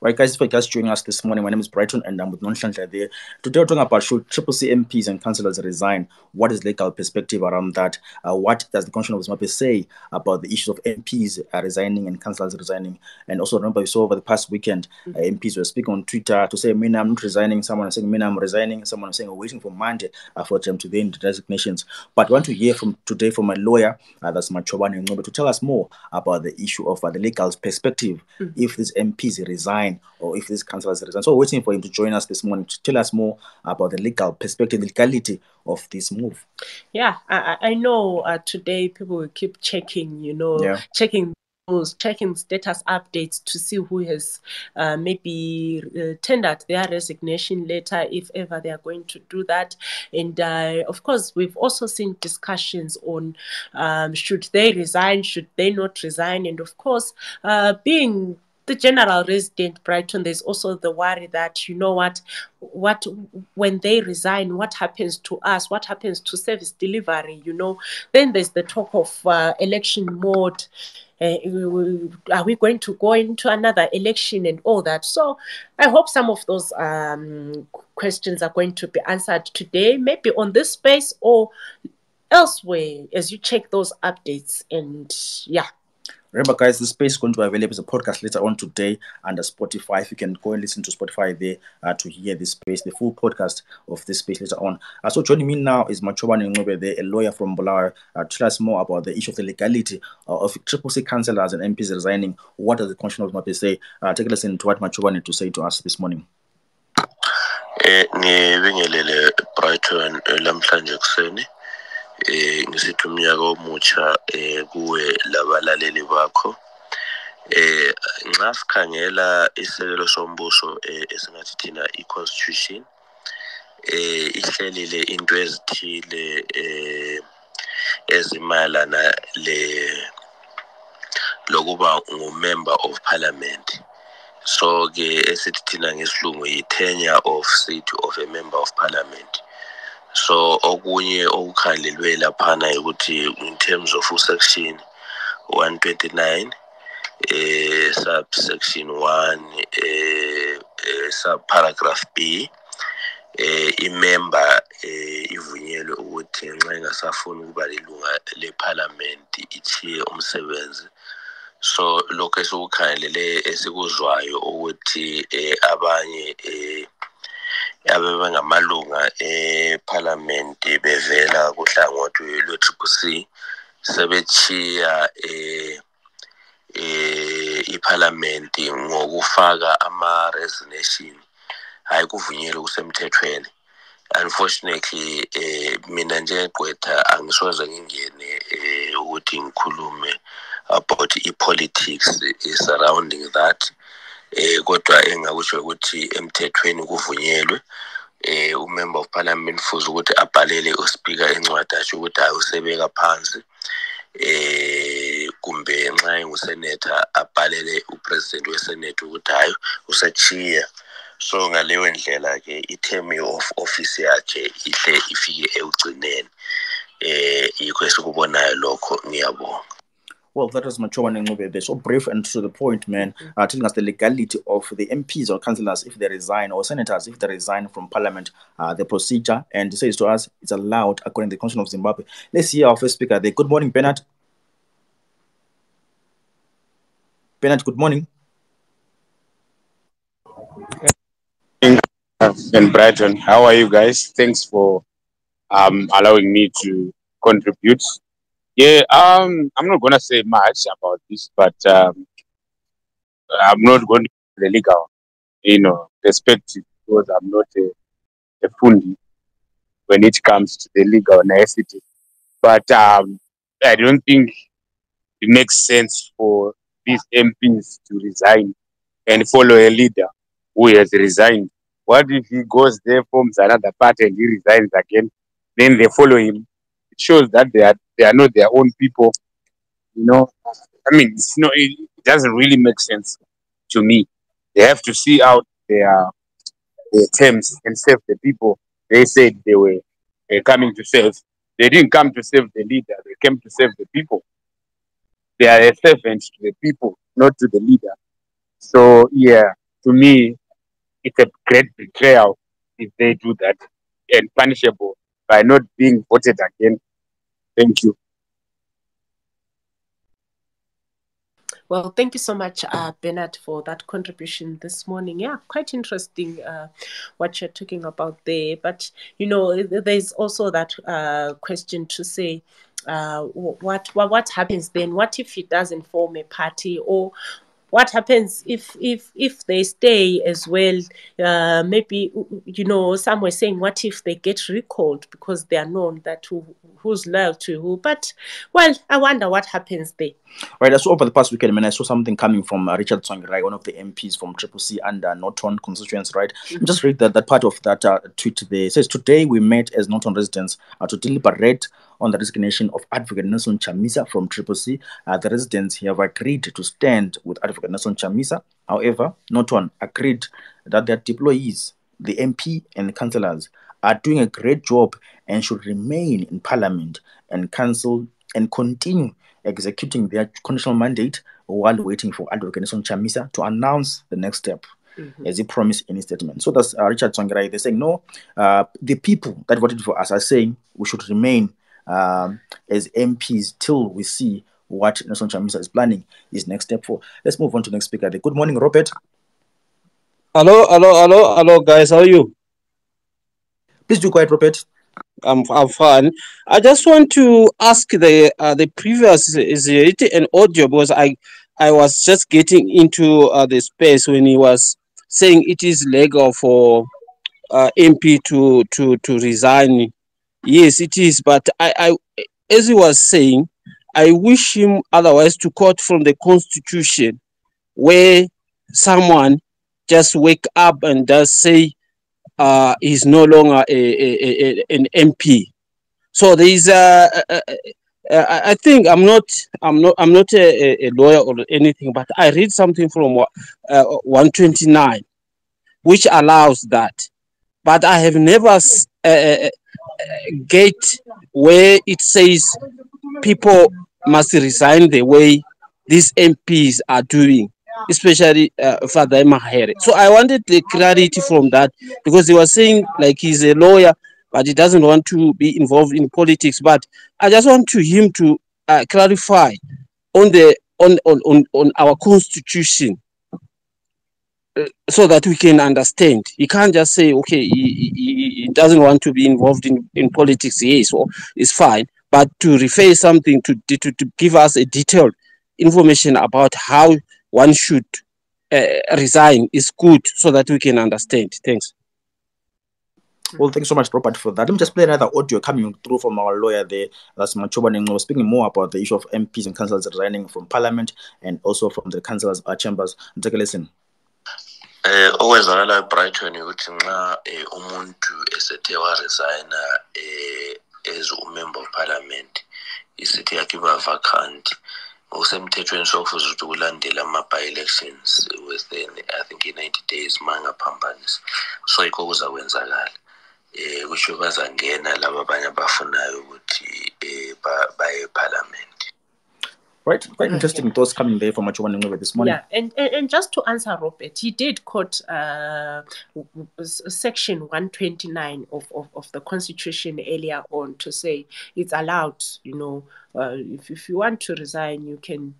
Right, guys, if you're just joining us this morning, my name is Brighton and I'm with Nonhlanhla there. Today we're talking about should Triple C MPs and councillors resign? What is legal perspective around that? What does the Constitution of Zimbabwe say about the issues of MPs resigning and councillors resigning? And also, remember, we saw over the past weekend, MPs were speaking on Twitter to say, "Mina, I'm not resigning." Someone is saying, "Mina, I'm resigning." Someone is saying, "We're waiting for Monday for them to then resignations." But I want to hear from today from a lawyer, that's Machobane Ngcobo, to tell us more about the issue of the legal perspective if these MPs resign or if these councillors resign. So we're waiting for him to join us this morning to tell us more about the legal perspective, the legality of this move. Yeah, I know today people will keep checking, checking status updates to see who has maybe tendered their resignation letter, if ever they are going to do that. And of course, we've also seen discussions on should they resign, should they not resign. And of course, being the general resident, Brighton, there's also the worry that, what when they resign, what happens to us? What happens to service delivery? Then there's the talk of election mode. Are we going to go into another election and all that? So I hope some of those questions are going to be answered today, maybe on this space or elsewhere as you check those updates. And yeah. Remember, guys, the space is going to be available as a podcast later on today under Spotify. If you can go and listen to Spotify there to hear this space, the full podcast of this space later on. So joining me now is Machobane Ngcobo there, a lawyer from Bulawayo. Tell us more about the issue of the legality of Triple C councillors and MPs resigning. What does the Constitution of Zimbabwe say? Take a listen to what Machobane to say to us this morning. Ngibingelele Brighton lamhlanje kuseni. Ngisithi umnyaka omutsha kuwe labalaleli bakho. Nxa sikhangela isekelo sombuso esingathi thina i-constitution ihlelile into ezithile ezimayelana lokuba ngu-member of parliament. So ke esithi thina ngesilungu yi-tenure of seat of a member of parliament. So okunye okukhalelwe laphana ukuthi in terms of section 129 subsection 1 subparagraph B imember ivunyelwe ukuthi nxa ingasafuni ukuba lilunga leparlament ichiye umsebenzi. So lokho esikukhangelele esikuzwayo ukuthi abanye abebangamalunga eparlament bevela kuhlangothi lwe-Triple C sebechiya iparlament ngokufaka ama-resignation hayi kuvunyelwe kusemthethweni. Unfortunately mina njengegqwetha angisoze ngingene ukuthi ngikhulume about i-politics surrounding that. Kodwa engakusho ukuthi emthethweni kuvunyelwe umember of parliament futhi ukuthi abhalele uSpeaker encwadi asho ukuthi hayi usebeka phansi kumbe nxa engusenator abhalele upresident wesenate ukuthi hayi usachiya. So ngaleyo ndlela ke iterm of office yakhe ihle ifike ekugcineni yikho esikubonayo lokho. Ngiyabonga. Well, that was Machobane Ngcobo. They're so brief and to the point, man, telling us the legality of the MPs or councillors if they resign, or senators if they resign from parliament, the procedure, and says to us it's allowed according to the Constitution of Zimbabwe. Let's hear our first speaker there. Good morning, Bernard. Bernard, good morning. And Brighton, how are you guys? Thanks for allowing me to contribute. Yeah, I'm not gonna say much about this, but I'm not going to the legal, perspective, because I'm not a fundi when it comes to the legal nicety. But I don't think it makes sense for these MPs to resign and follow a leader who has resigned. What if he goes there, forms another party, and he resigns again? Then they follow him. It shows that they are not their own people. I mean, it doesn't really make sense to me. They have to see out their terms and serve the people they said they were coming to serve. They didn't come to serve the leader. They came to serve the people. They are a servant to the people, not to the leader. So, yeah, to me, it's a great betrayal if they do that, and punishable by not being voted again. Thank you. Well, thank you so much, Bernard, for that contribution this morning. Yeah, quite interesting what you're talking about there. But, there's also that question to say, what happens then? What if he doesn't form a party, or what happens if they stay as well? Maybe some were saying, what if they get recalled because they are known that who's loyal to who? But well, I wonder what happens there. Right, so over the past weekend, I saw something coming from Richard Tsvangirai, one of the MPs from Triple C and Norton constituents, right? Mm-hmm. Just read that part of that tweet there. It says, today we met as Norton residents to deliberate on the resignation of Advocate Nelson Chamisa from Triple C. The residents have agreed to stand with Advocate Nelson Chamisa. However, Norton agreed that their deployees, the MP and the councillors, are doing a great job and should remain in Parliament and council and continue executing their constitutional mandate while waiting for Advocate Nelson Chamisa to announce the next step, as he promised in his statement. So that's Richard Tsvangirai. They're saying, no, the people that voted for us are saying we should remain as MPs till we see what Nelson Chamisa is planning his next step for. Let's move on to the next speaker. Good morning, Robert. Hello, guys. How are you? Please do quiet, Robert. I'm fine. I just want to ask the previous, is it an audio, because I was just getting into the space when he was saying it is legal for MP to resign. Yes, it is, but I as he was saying, I wish him otherwise to quote from the Constitution, where someone just wake up and does say he's no longer an MP. So there is I think I'm not a lawyer or anything, but I read something from 129, which allows that. But I have never get where it says people must resign the way these MPs are doing, especially Father Mahere. So I wanted the clarity from that, because he was saying like he's a lawyer, but he doesn't want to be involved in politics. But I just want him to clarify on our constitution, so that we can understand. He can't just say, okay, he doesn't want to be involved in politics. Yes, so it's fine. But to refer something to give us a detailed information about how one should resign is good, so that we can understand. Thanks. Well, thank you so much, Robert, for that. Let me just play another audio coming through from our lawyer there. That's Machoba Nengo, speaking more about the issue of MPs and councillors resigning from Parliament and also from the councillors' chambers. Take a listen. Okwenzakala eBrighton ukuthi nxa umuntu esethe waresigna as umember of parliament, isithi yakhe iba vacant, usemthethweni sokufuza ukuthi kulandela ama-by-elections within, I think, in 90 days mangaphambanisi. So yikho kuzakwenzakala. Kusho bazangena laba abanye abafunayo ukuthi baye eParliament. Right, quite interesting thoughts coming there from Machoba this morning. Yeah, and just to answer Robert, he did quote section 129 of the Constitution earlier on to say it's allowed, if you want to resign, you can,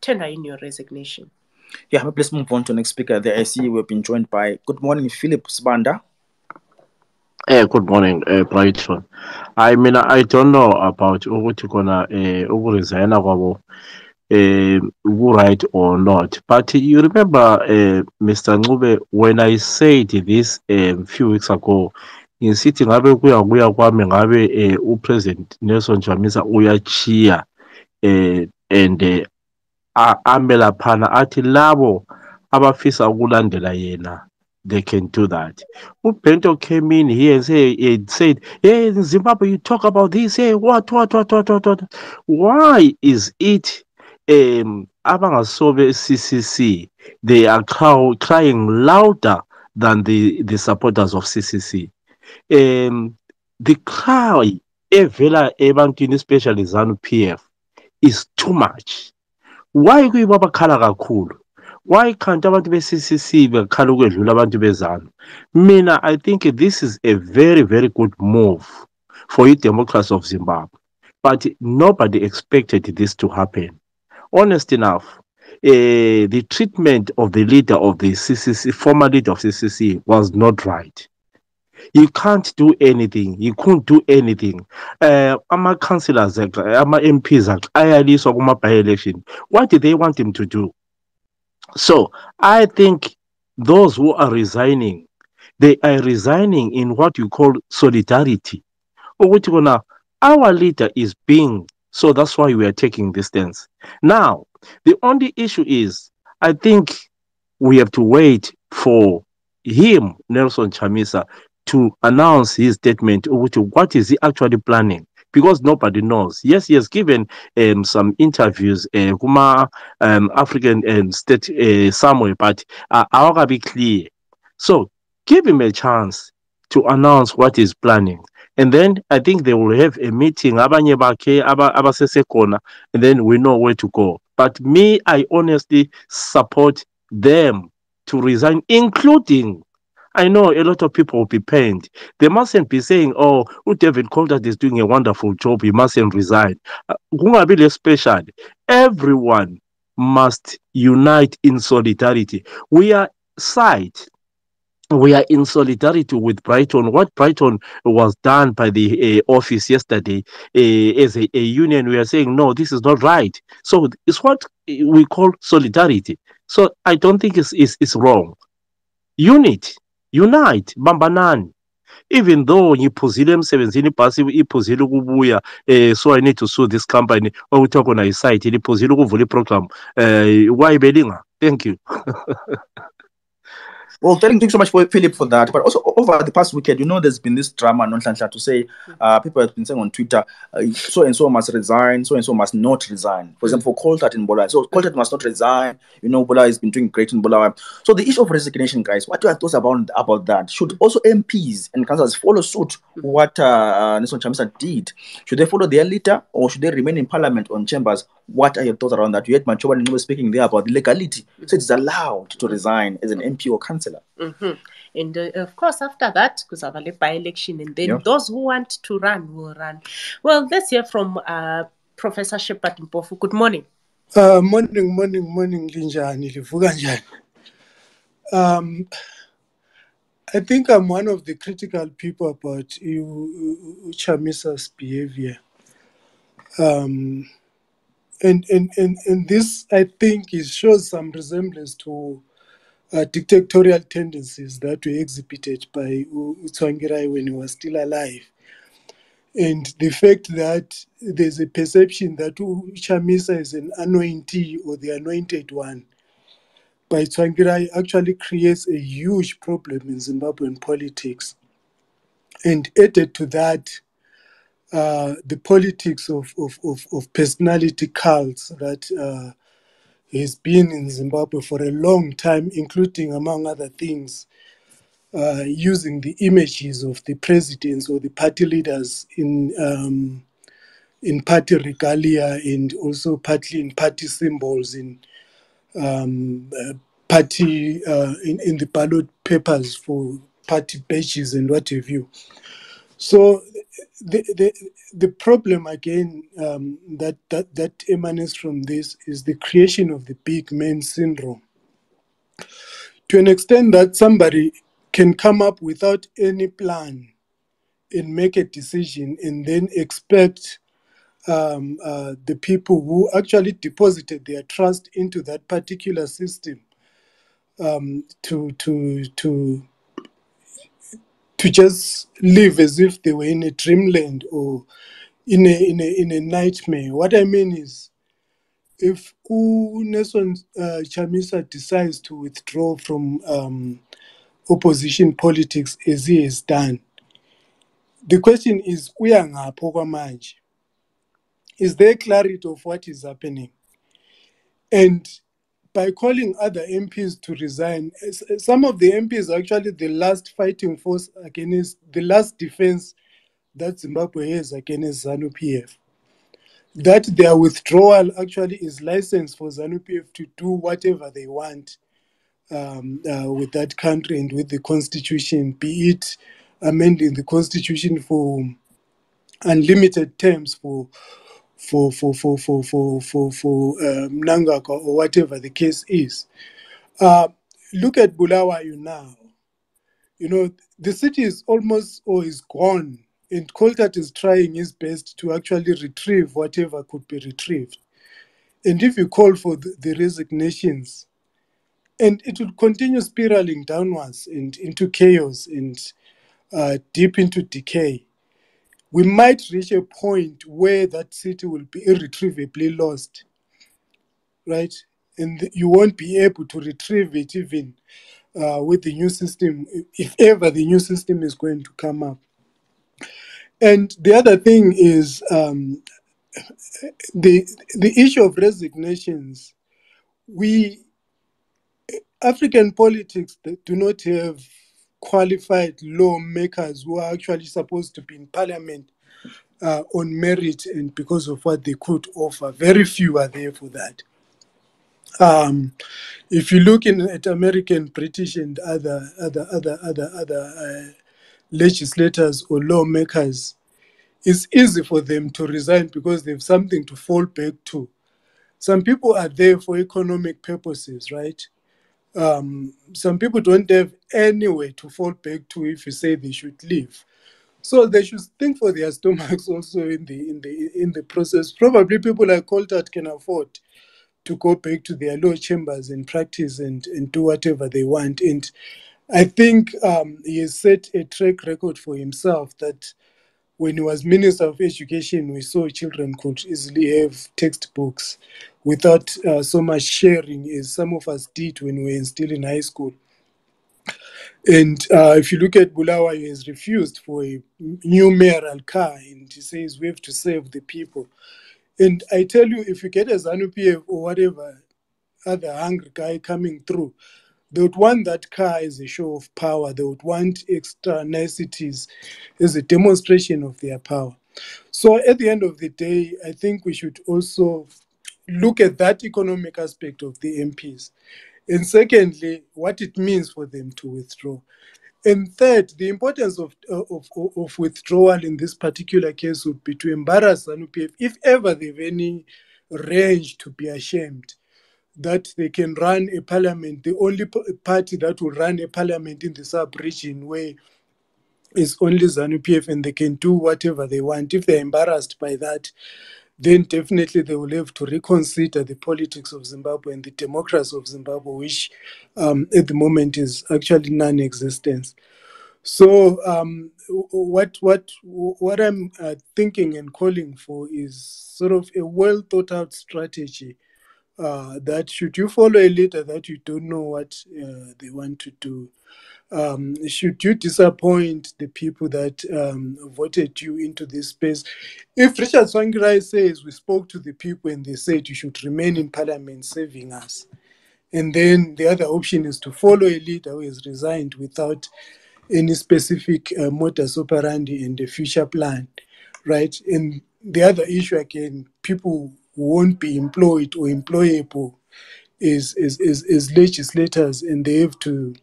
tender in your resignation. Yeah, let's move on to the next speaker. There I see we've been joined by, good morning, Philip Sibanda. Good morning, Brighton. I mean, I don't know about ukuthi khona ukuresigna kwabo right or not, but you remember, Mr. Ncube, when I said this few weeks ago, ngisithi ngabe kuya kwami ngabe uPresident Nelson Chamisa uyachiya and amela phana athi labo abafisa ukulandela yena, they can do that. Bento came in here and said, hey, in Zimbabwe, you talk about this. Hey, what? Why is it Abangasobe CCC, they are crying louder than the supporters of CCC? The cry, evela ebantwini, especially ZANU PF, is too much. Why kuyibaba khala kakhulu? Why can't abantu be-CCC bekhala ukwedlula abantu bezanu? Mina, I think this is a very, very good move for democracy of Zimbabwe. But nobody expected this to happen. Honest enough, the treatment of the leader of the CCC, former leader of CCC, was not right. You can't do anything. You couldn't do anything. Ama-councillors, ama-MPs, ayaliswa kuma-by-election. What did they want him to do? So I think those who are resigning, they are resigning in what you call solidarity. Our leader is being, so that's why we are taking this stance. Now, the only issue is, I think we have to wait for him, Nelson Chamisa, to announce his statement. What is he actually planning? Because nobody knows. Yes, he has given some interviews, African state somewhere, but I want to be clear. So give him a chance to announce what he's planning. And then I think they will have a meeting, abanye bakhe abasesekhona, and then we know where to go. But me, I honestly support them to resign, including, I know a lot of people will be pained. They mustn't be saying, oh, David Calder is doing a wonderful job, he mustn't resign. Special. Everyone must unite in solidarity. We are in solidarity with Brighton. What Brighton was done by the office yesterday as a union, we are saying, no, this is not right. So it's what we call solidarity. So I don't think it's wrong. Unite, bambanani. Even though ngiphuzile emsebenzini ibhasi iphuzile ukubuya so I need to sue this company okuthiwa khona isite liphuzile ukuvula iprogram why belinga. Thank you. Well, thank you so much, Philip, for that. But also, over the past weekend, there's been this drama, to say, people have been saying on Twitter, so and so must resign, so and so must not resign. For example, for Coltart in Bola. So Coltart must not resign. Bola has been doing great in Bola. So the issue of resignation, guys, what do you thoughts about that? Should also MPs and councillors follow suit what Nelson Chamisa did? Should they follow their leader, or should they remain in Parliament on chambers? What are your thoughts around that? You had Manchoba speaking there about the legality. So it's allowed to resign as an MP or councillor. And of course, after that, because of a by-election, and then those who want to run will run. Well, let's hear from Professor Shepard Mpofu. Good morning. Morning, Linjani, livuka njani. I think I'm one of the critical people about Chamisa's behavior. And this, I think, shows some resemblance to dictatorial tendencies that were exhibited by Tsvangirai when he was still alive. And the fact that there's a perception that Chamisa is an anointee or the anointed one by Tsvangirai actually creates a huge problem in Zimbabwean politics. And added to that, the politics of personality cults that has been in Zimbabwe for a long time, including, among other things, using the images of the presidents or the party leaders in party regalia and also partly in party symbols in party in the ballot papers for party badges and what have you. So the problem again that emanates from this is the creation of the big man syndrome. To an extent that somebody can come up without any plan and make a decision and then expect the people who actually deposited their trust into that particular system to just live as if they were in a dreamland or in a nightmare. What I mean is, if Nelson Chamisa decides to withdraw from opposition politics as he has done, the question is, is there clarity of what is happening? And by calling other MPs to resign, some of the MPs are actually the last fighting force against the last defense that Zimbabwe has against ZANU-PF. that their withdrawal actually is license for ZANU-PF to do whatever they want with that country and with the constitution, be it amending the constitution for unlimited terms for Mnangagwa or whatever the case is. Look at Bulawayo now. You know, the city is almost or is gone, and Koltat is trying his best to actually retrieve whatever could be retrieved. And if you call for the resignations, and it will continue spiraling downwards and into chaos and deep into decay, we might reach a point where that city will be irretrievably lost, right? And you won't be able to retrieve it even with the new system, if ever the new system is going to come up. And the other thing is the issue of resignations. We African politics do not have qualified lawmakers who are actually supposed to be in parliament on merit and because of what they could offer. Very few are there for that. If you look at American, British, and other legislators or lawmakers, it's easy for them to resign because they have something to fall back to. Some people are there for economic purposes, right? Some people don't have anywhere to fall back to if you say they should leave. So they should think for their stomachs also in the process. Probably people like Coltart can afford to go back to their lower chambers and practice and do whatever they want. And I think he has set a track record for himself that when he was Minister of Education, we saw children could easily have textbooks without so much sharing as some of us did when we were still in high school. And if you look at Bulawayo, he has refused for a new mayoral car, and he says we have to save the people. And I tell you, if you get a ZANU-PF or whatever other hungry guy coming through, they would want that car as a show of power. They would want extra niceties as a demonstration of their power. So at the end of the day, I think we should also look at that economic aspect of the MPs. And secondly, what it means for them to withdraw. And third, the importance of withdrawal in this particular case would be to embarrass ZANU-PF, if ever they have any range to be ashamed, that they can run a parliament, the only party that will run a parliament in the sub-region where it's only ZANU-PF and they can do whatever they want. If they're embarrassed by that, then definitely they will have to reconsider the politics of Zimbabwe and the democracy of Zimbabwe, which at the moment is actually non-existent. So what I'm thinking and calling for is sort of a well thought out strategy that should you follow a leader that you don't know what they want to do, should you disappoint the people that voted you into this space? If Richard Swangirai says we spoke to the people and they said you should remain in parliament saving us, and then the other option is to follow a leader who has resigned without any specific modus operandi in the future plan, right? And the other issue again, people who won't be employed or employable is legislators, and they have to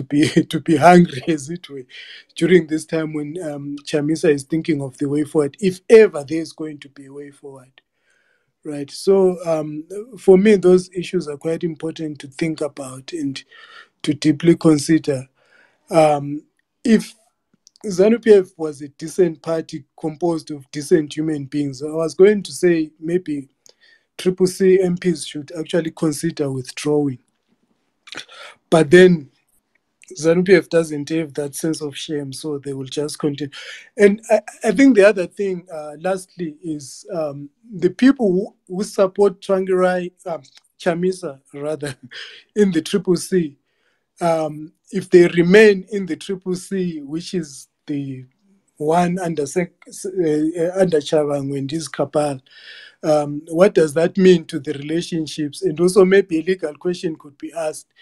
be hungry, as it were, during this time when Chamisa is thinking of the way forward, if ever there is going to be a way forward, right? So for me, those issues are quite important to think about and to deeply consider. If ZANU-PF was a decent party composed of decent human beings, I was going to say maybe Triple C MPs should actually consider withdrawing. But then ZANU-PF doesn't have that sense of shame, so they will just continue. And I think the other thing, lastly, is the people who support Chamisa, rather, in the Triple C, if they remain in the Triple C, which is the one under Chabang and his Kapal, what does that mean to the relationships? And also maybe a legal question could be asked,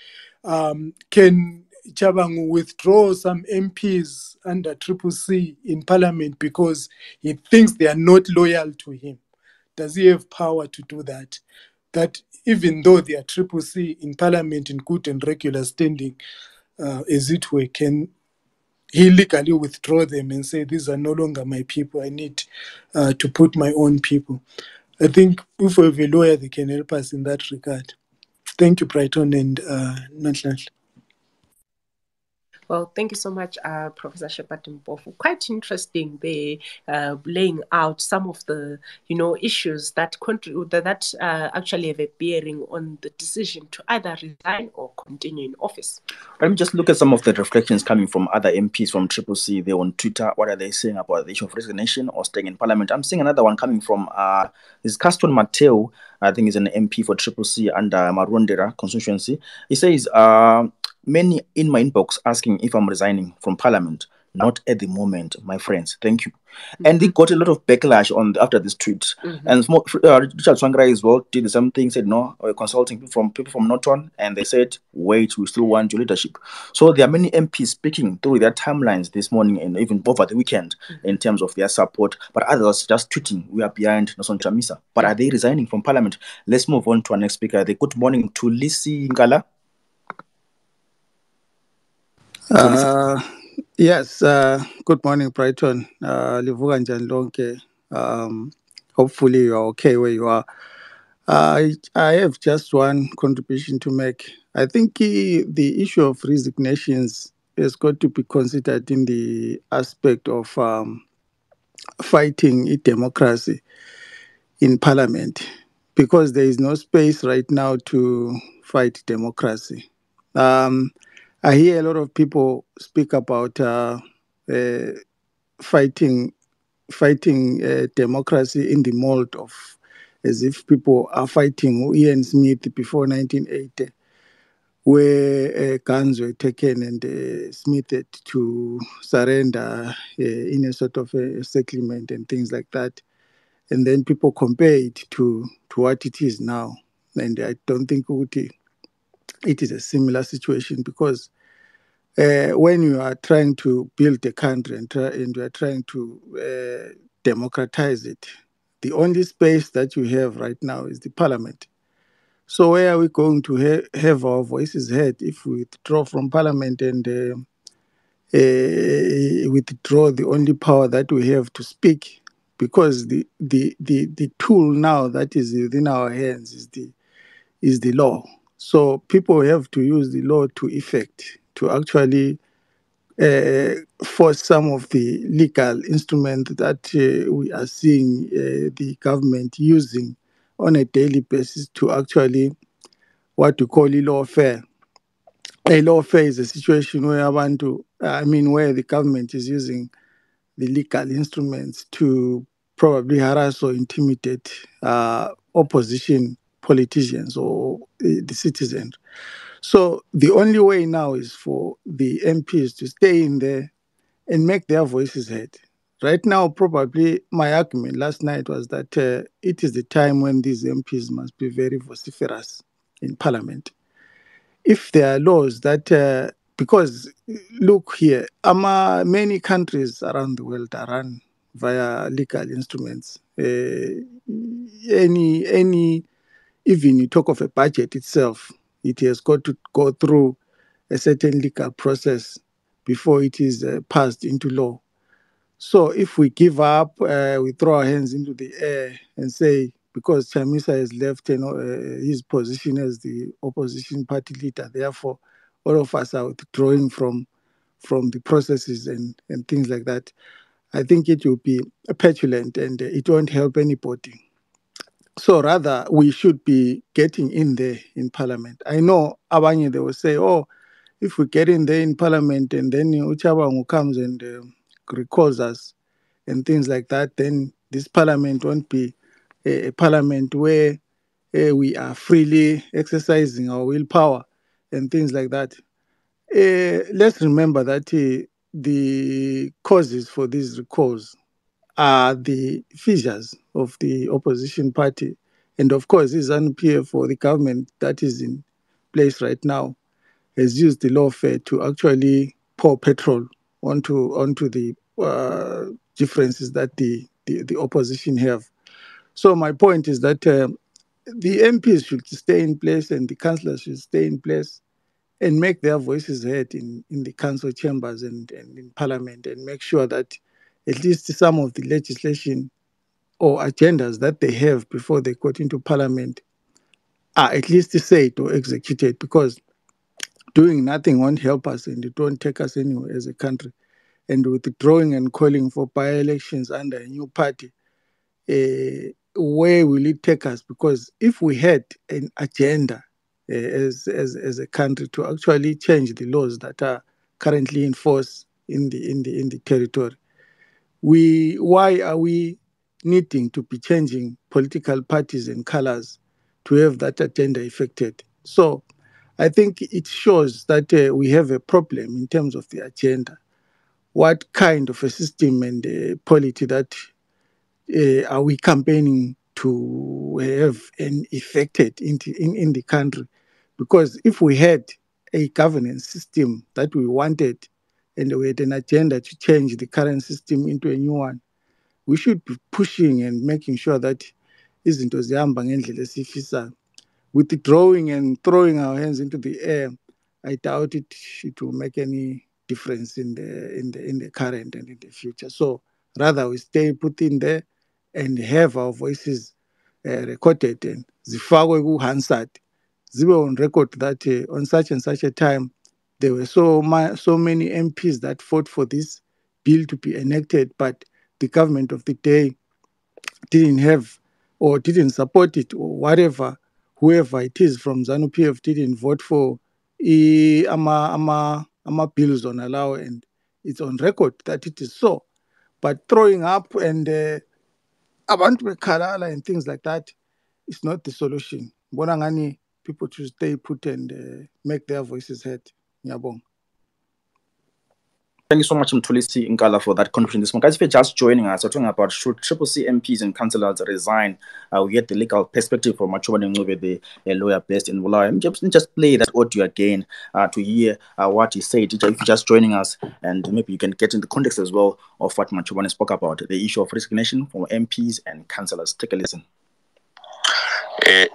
can Chabang withdraw some MPs under Triple C in Parliament because he thinks they are not loyal to him? does he have power to do that? That even though they are Triple C in Parliament in good and regular standing, as it were, can he legally withdraw them and say, these are no longer my people, I need to put my own people? I think if we have a lawyer, they can help us in that regard. Thank you, Brighton and Nanhlanhla. Well, thank you so much, Professor Shepard Mpofu. Quite interesting, they laying out some of the issues that actually have a bearing on the decision to either resign or continue in office. Let me just look at some of the reflections coming from other MPs from Triple C. They're on Twitter. What are they saying about the issue of resignation or staying in Parliament? I'm seeing another one coming from is Caston Mateo. I think he's an MP for Triple C under Marondera constituency. He says, many in my inbox asking if I'm resigning from Parliament. Not at the moment, my friends. Thank you. Mm-hmm. And he got a lot of backlash after this tweet. Mm-hmm. And Richard Swangrai as well did the same thing, said no, we're consulting people from Norton, and they said, wait, we still want your leadership. So there are many MPs speaking through their timelines this morning and even over the weekend in terms of their support, but others just tweeting, we are behind Nelson Chamisa. But are they resigning from Parliament? Let's move on to our next speaker. Good morning to Lisi Ngala. Yes, good morning, Brighton. Livuka njani lonke. Hopefully you are okay where you are. I have just one contribution to make. I think the issue of resignations has got to be considered in the aspect of fighting democracy in Parliament, because there is no space right now to fight democracy. I hear a lot of people speak about fighting democracy in the mold of as if people are fighting Ian Smith before 1980, where guns were taken and Smith had to surrender in a sort of a settlement and things like that. And then people compare it to what it is now. And I don't think it is a similar situation, because when you are trying to build a country and you are trying to democratize it, the only space that you have right now is the Parliament. So where are we going to have our voices heard if we withdraw from Parliament and withdraw the only power that we have to speak? Because the tool now that is within our hands is the law. So people have to use the law to effect, to actually force some of the legal instruments that we are seeing the government using on a daily basis to actually what we call lawfare. A lawfare is a situation where where the government is using the legal instruments to probably harass or intimidate opposition politicians or the citizens. So the only way now is for the MPs to stay in there and make their voices heard. Right now, probably my argument last night was that it is the time when these MPs must be very vociferous in Parliament. If there are laws that, because look here, many countries around the world are run via legal instruments. Even you talk of a budget itself, it has got to go through a certain legal process before it is passed into law. So if we give up, we throw our hands into the air and say, because Chamisa has left his position as the opposition party leader, therefore all of us are withdrawing from the processes and things like that, I think it will be petulant and it won't help anybody. So rather, we should be getting in there in Parliament. I know Abanye, they will say, oh, if we get in there in Parliament and then Uchabangu comes and recalls us and things like that, then this Parliament won't be a Parliament where we are freely exercising our willpower and things like that. Let's remember that the causes for these recalls are the fissures of the opposition party. And of course, it's unfair for the government that is in place right now has used the lawfare to actually pour petrol onto the differences that the opposition have. So my point is that the MPs should stay in place and the councillors should stay in place and make their voices heard in the council chambers and in parliament, and make sure that at least some of the legislation or agendas that they have before they got into parliament are at least said or executed, because doing nothing won't help us and it won't take us anywhere as a country. And withdrawing and calling for by-elections under a new party, where will it take us? Because if we had an agenda as a country to actually change the laws that are currently in force in the territory, why are we needing to be changing political parties and colors to have that agenda effected? So I think it shows that we have a problem in terms of the agenda. What kind of a system and polity that are we campaigning to have and effected in the country? Because if we had a governance system that we wanted and we had an agenda to change the current system into a new one, we should be pushing and making sure that izinto zihamba ngendlela esiyifisayo. Withdrawing and throwing our hands into the air, I doubt it will make any difference in the current and in the future. So rather we stay put in there and have our voices recorded and zifakwe ku-Hansard, zibe on record that on such and such a time there were so many MPs that fought for this bill to be enacted, but the government of the day didn't have or didn't support it, or whatever, whoever it is from ZANU-PF didn't vote for ama bills on allow, and it's on record that it is so. But throwing up and abantu bekhalala and things like that is not the solution. Bona ngani people should stay put and make their voices heard. Ngiyabonga. Thank you so much, Mtulisi Nkala, for that contribution this morning. Guys, if you're just joining us, we're talking about should Triple C MPs and councillors resign. We get the legal perspective from Machobane Ngube, the lawyer based in Bulawayo. Just play that audio again to hear what he said. If you're just joining us, and maybe you can get in the context as well of what Machobane spoke about, the issue of resignation from MPs and councillors. Take a listen.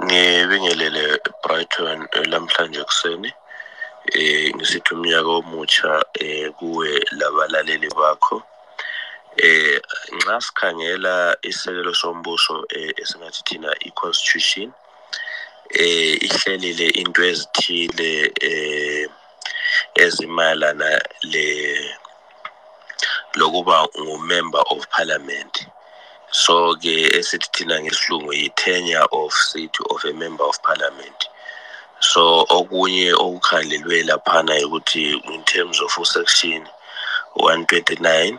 Ngibingelele Brighton lamhlanje kuseni. Ngisithi umnyaka omutsha kuwe labalaleli bakho. Nxa sikhangela isekelo sombuso esingathi thina i-constitution ihlelile into ezithile ezimayelana lokuba ngumember of parliament. So ke esithi thina ngesilungu yi-tenure of seat of a member of parliament. So okunye okukhangelwe laphana ukuthi in terms of section 129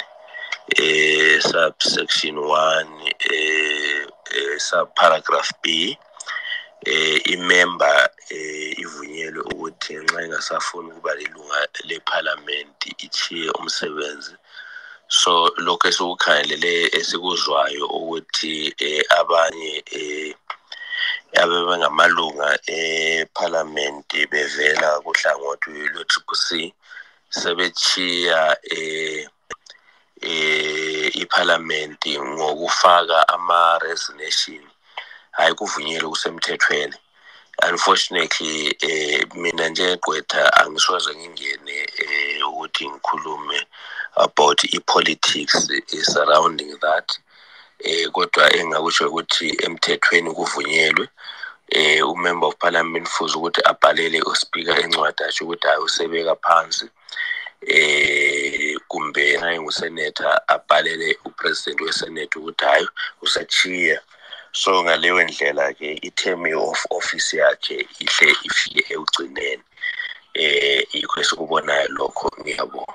subsection 1 subparagraph B, imember ivunyelwe ukuthi nxa ingasafuni ukuba lilunga leparlament ichiye umsebenzi. So lokho esikukhangelele esikuzwayo ukuthi abanye ababengamalunga eparlament bevela kuhlangothi lwe-CCC sebechiya iparlament ngokufaka ama-resignation ayikuvunyelwe kusemthethweni. Unfortunately mina njengegqwetha angisoze ngingene ukuthi ngikhulume about i-politics surrounding that, kodwa engakusho ukuthi emthethweni kuvunyelwe umember of parliament futhi ukuthi abhalele uSpeaker encwadi asho ukuthi hayi usebeka phansi kumbe naye ngusenator abhalele upresident wesenate ukuthi hayi usachiya. So ngaleyo ndlela ke i-term of office yakhe ihle ifike ekugcineni. Yikho esikubonayo lokho. Ngiyabonga.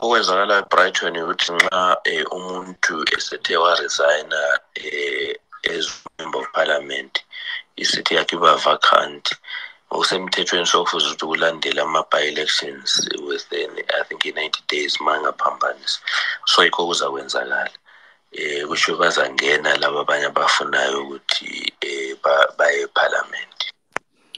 Okwenzakala eBrighton ukuthi nxa umuntu esethe waresigna as member of parliament, isithi yakhe iba vacant, usemthethweni sokufuza ukuthi kulandela ama-by-elections within I think 90 days mangaphambanisa. So yikho kuzakwenzakala. Kusho bazangena laba abanye abafunayo ukuthi baye eparliament.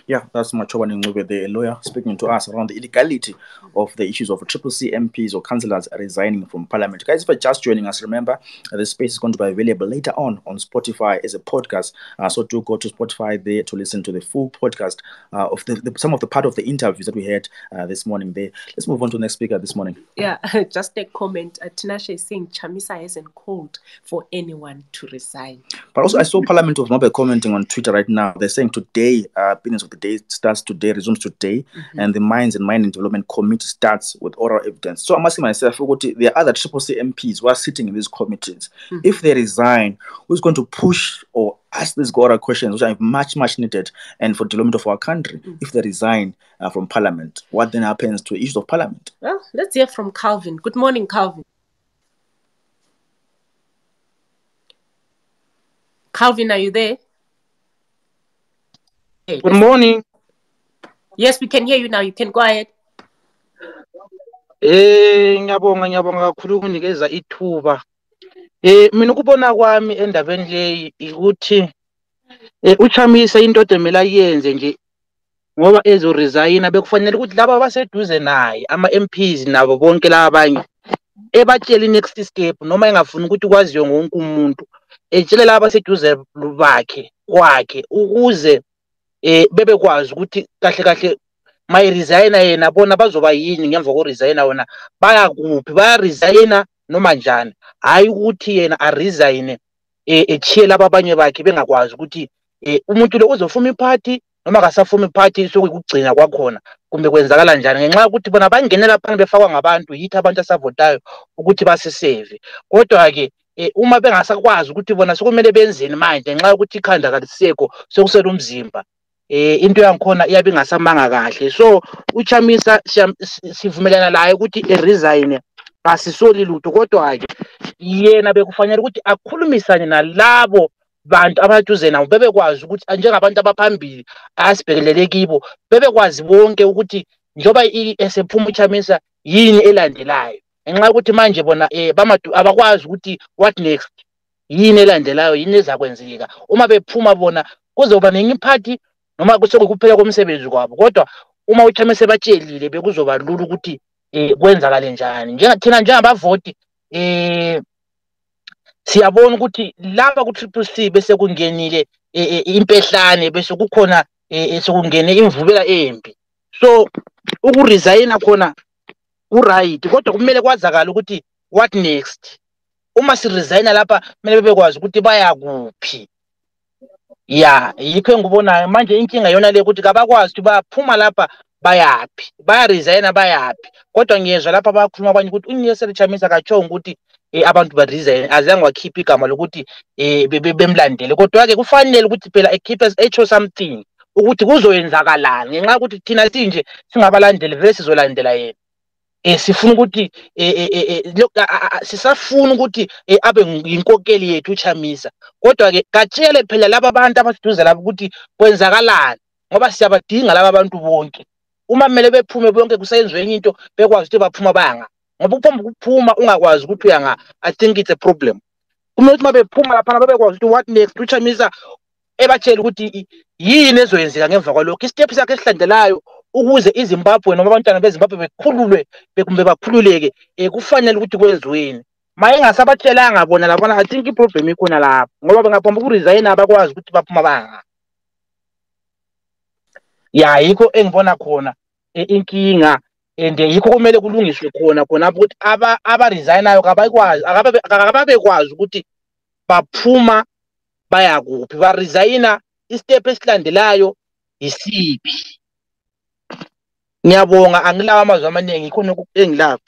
Yeah, that's Machoban Ngube, the lawyer, speaking to us around the illegality of the issues of Triple C MPs or councillors resigning from Parliament. Guys, if you're just joining us, remember the space is going to be available later on Spotify as a podcast. So do go to Spotify there to listen to the full podcast of some of the part of the interviews that we had this morning there. Let's move on to the next speaker this morning. Yeah, just a comment. Tinashe is saying Chamisa hasn't called for anyone to resign. But also, I saw Parliament of Zimbabwe commenting on Twitter right now. They're saying today, opinions of the day starts today, resumes today, and the Mines and Mining Development Committee starts with oral evidence. So I'm asking myself, there are other Triple C MPs who are sitting in these committees. If they resign, who's going to push or ask these oral questions, which are much, much needed, and for development of our country? If they resign from Parliament, what then happens to the issues of Parliament? Well, let's hear from Calvin. Good morning, Calvin. Calvin, are you there? Hey, good morning. Yes, we can hear you now. You can go ahead. Ngiyabonga kakhulu ukunikeza ithuba. Mina ukubona kwami endabeni leyi ukuthi uChamisa into odemela yenze nje ngoba ezoresigna bekufanele ukuthi laba abaseduze naye ama-MPs nabo bonke laba abanye ebatshela next step noma engafuni ukuthi kwaziwe ngonke umuntu etshele laba abaseduze kwakhe ukuze bebekwazi ukuthi kahle kahle mayiresigna yena bona bazoba yini ngemva koresigna wona baya kuphi bayaresigna noma njani hayi ukuthi yena aresign echiyela abanye bakhe bengakwazi ukuthi umuntu lo uzofuma iphathi noma akasafuma iphathi sokugcina kwakhona kumbe kwenzakala njani ngenxa yokuthi bona bangenela phana befakwa ngabantu yithi abantu asavotayo ukuthi basiseve. Kodwa ke uma bengasakwazi ukuthi bona sokumele benzeni manje ngenxa yokuthi ikhanda kalisekho sokusela umzimba into yangikhona iyabe ingasamanga kahle. So uChamisa sivumelana laye ukuthi resign asisoli lutho, kodwa ke yena bekufanele ukuthi akhulumisane nalabo bantu abaduze nawo bebekwazi ukuthi njengabantu abaphambili asibhekelele kibo bebekwazi bonke ukuthi njoba esephuma uChamisa yini elandelayo ngenxa ukuthi manje bona abakwazi ukuthi what next, yini elandelayo, yini ezakwenzeka. Uma bephuma bona kuzoba nenye iphathi noma kuphela komsebenzi kwabo, kodwa uma uChamisa ebatshelile bekuzoba lula ukuthi kwenzakale njani. Njengathina njengabavoti siyabona ukuthi laba ku-Triple C bese kungenile impehlane bese kukhona sekungene imvubela embi. So ukuresigna khona uright, kodwa kumele kwazakala ukuthi what next. Uma siresigna lapha kumele bebekwazi ukuthi baya kuphi. Ya yikho engibonayo manje inkinga yona le ukuthi kabakwazi ukuthi baphuma lapha bayaphi, bayaresigna bayaphi. Kodwa ngiyezwa lapha bakhuluma abanye ukuthi uNyesel Chamisa akatshongo ukuthi abantu baresign, azange wakhipha igama lokuthi bemlandele. Kodwa-ke kufanele ukuthi phela ekhiphe echo something ukuthi kuzoyenzakalani ngenxa yokuthi thina sinje singabalandeli vele sizolandela yena. Sifuna ukuthi sisafuna ukuthi abe yinkokeli yethu uChamisa, kodwa-ke katshele phela laba abantu abasiduze lapho ukuthi kwenzakalani ngoba siyabadinga laba abantu bonke. Uma kumele bephume bonke kusenziwe enye into bekwazi ukuthi baphuma bayanga, ngoba ukuphuma ungakwazi ukuthi uyanga, I think it's a problem. Kumele ukuthi mabephuma laphana babekwazi ukuthi what next, uChamisa ebatshela ukuthi yini ezoyenzeka ngemva kwalokho, istep sakhe esilandelayo ukuze iZimbabwe noma abantwana beZimbabwe bekhululwe kumbe bakhululeke kufanele ukuthi kwenziweni. Maye engasabatshelanga bona labona, I think iproblem ikhona lapho ngoba bengaphomba ukuresigna abakwazi ukuthi baphuma banga. Ya yikho engibona khona inkinga, and yikho kumele kulungiswe khona ukuthi abaresignayo akababekwazi ukuthi baphuma baya kuphi, baresigna istep esilandelayo isiphi. Ngiyabonga, angilawa amazwi amaningi khona engilapho.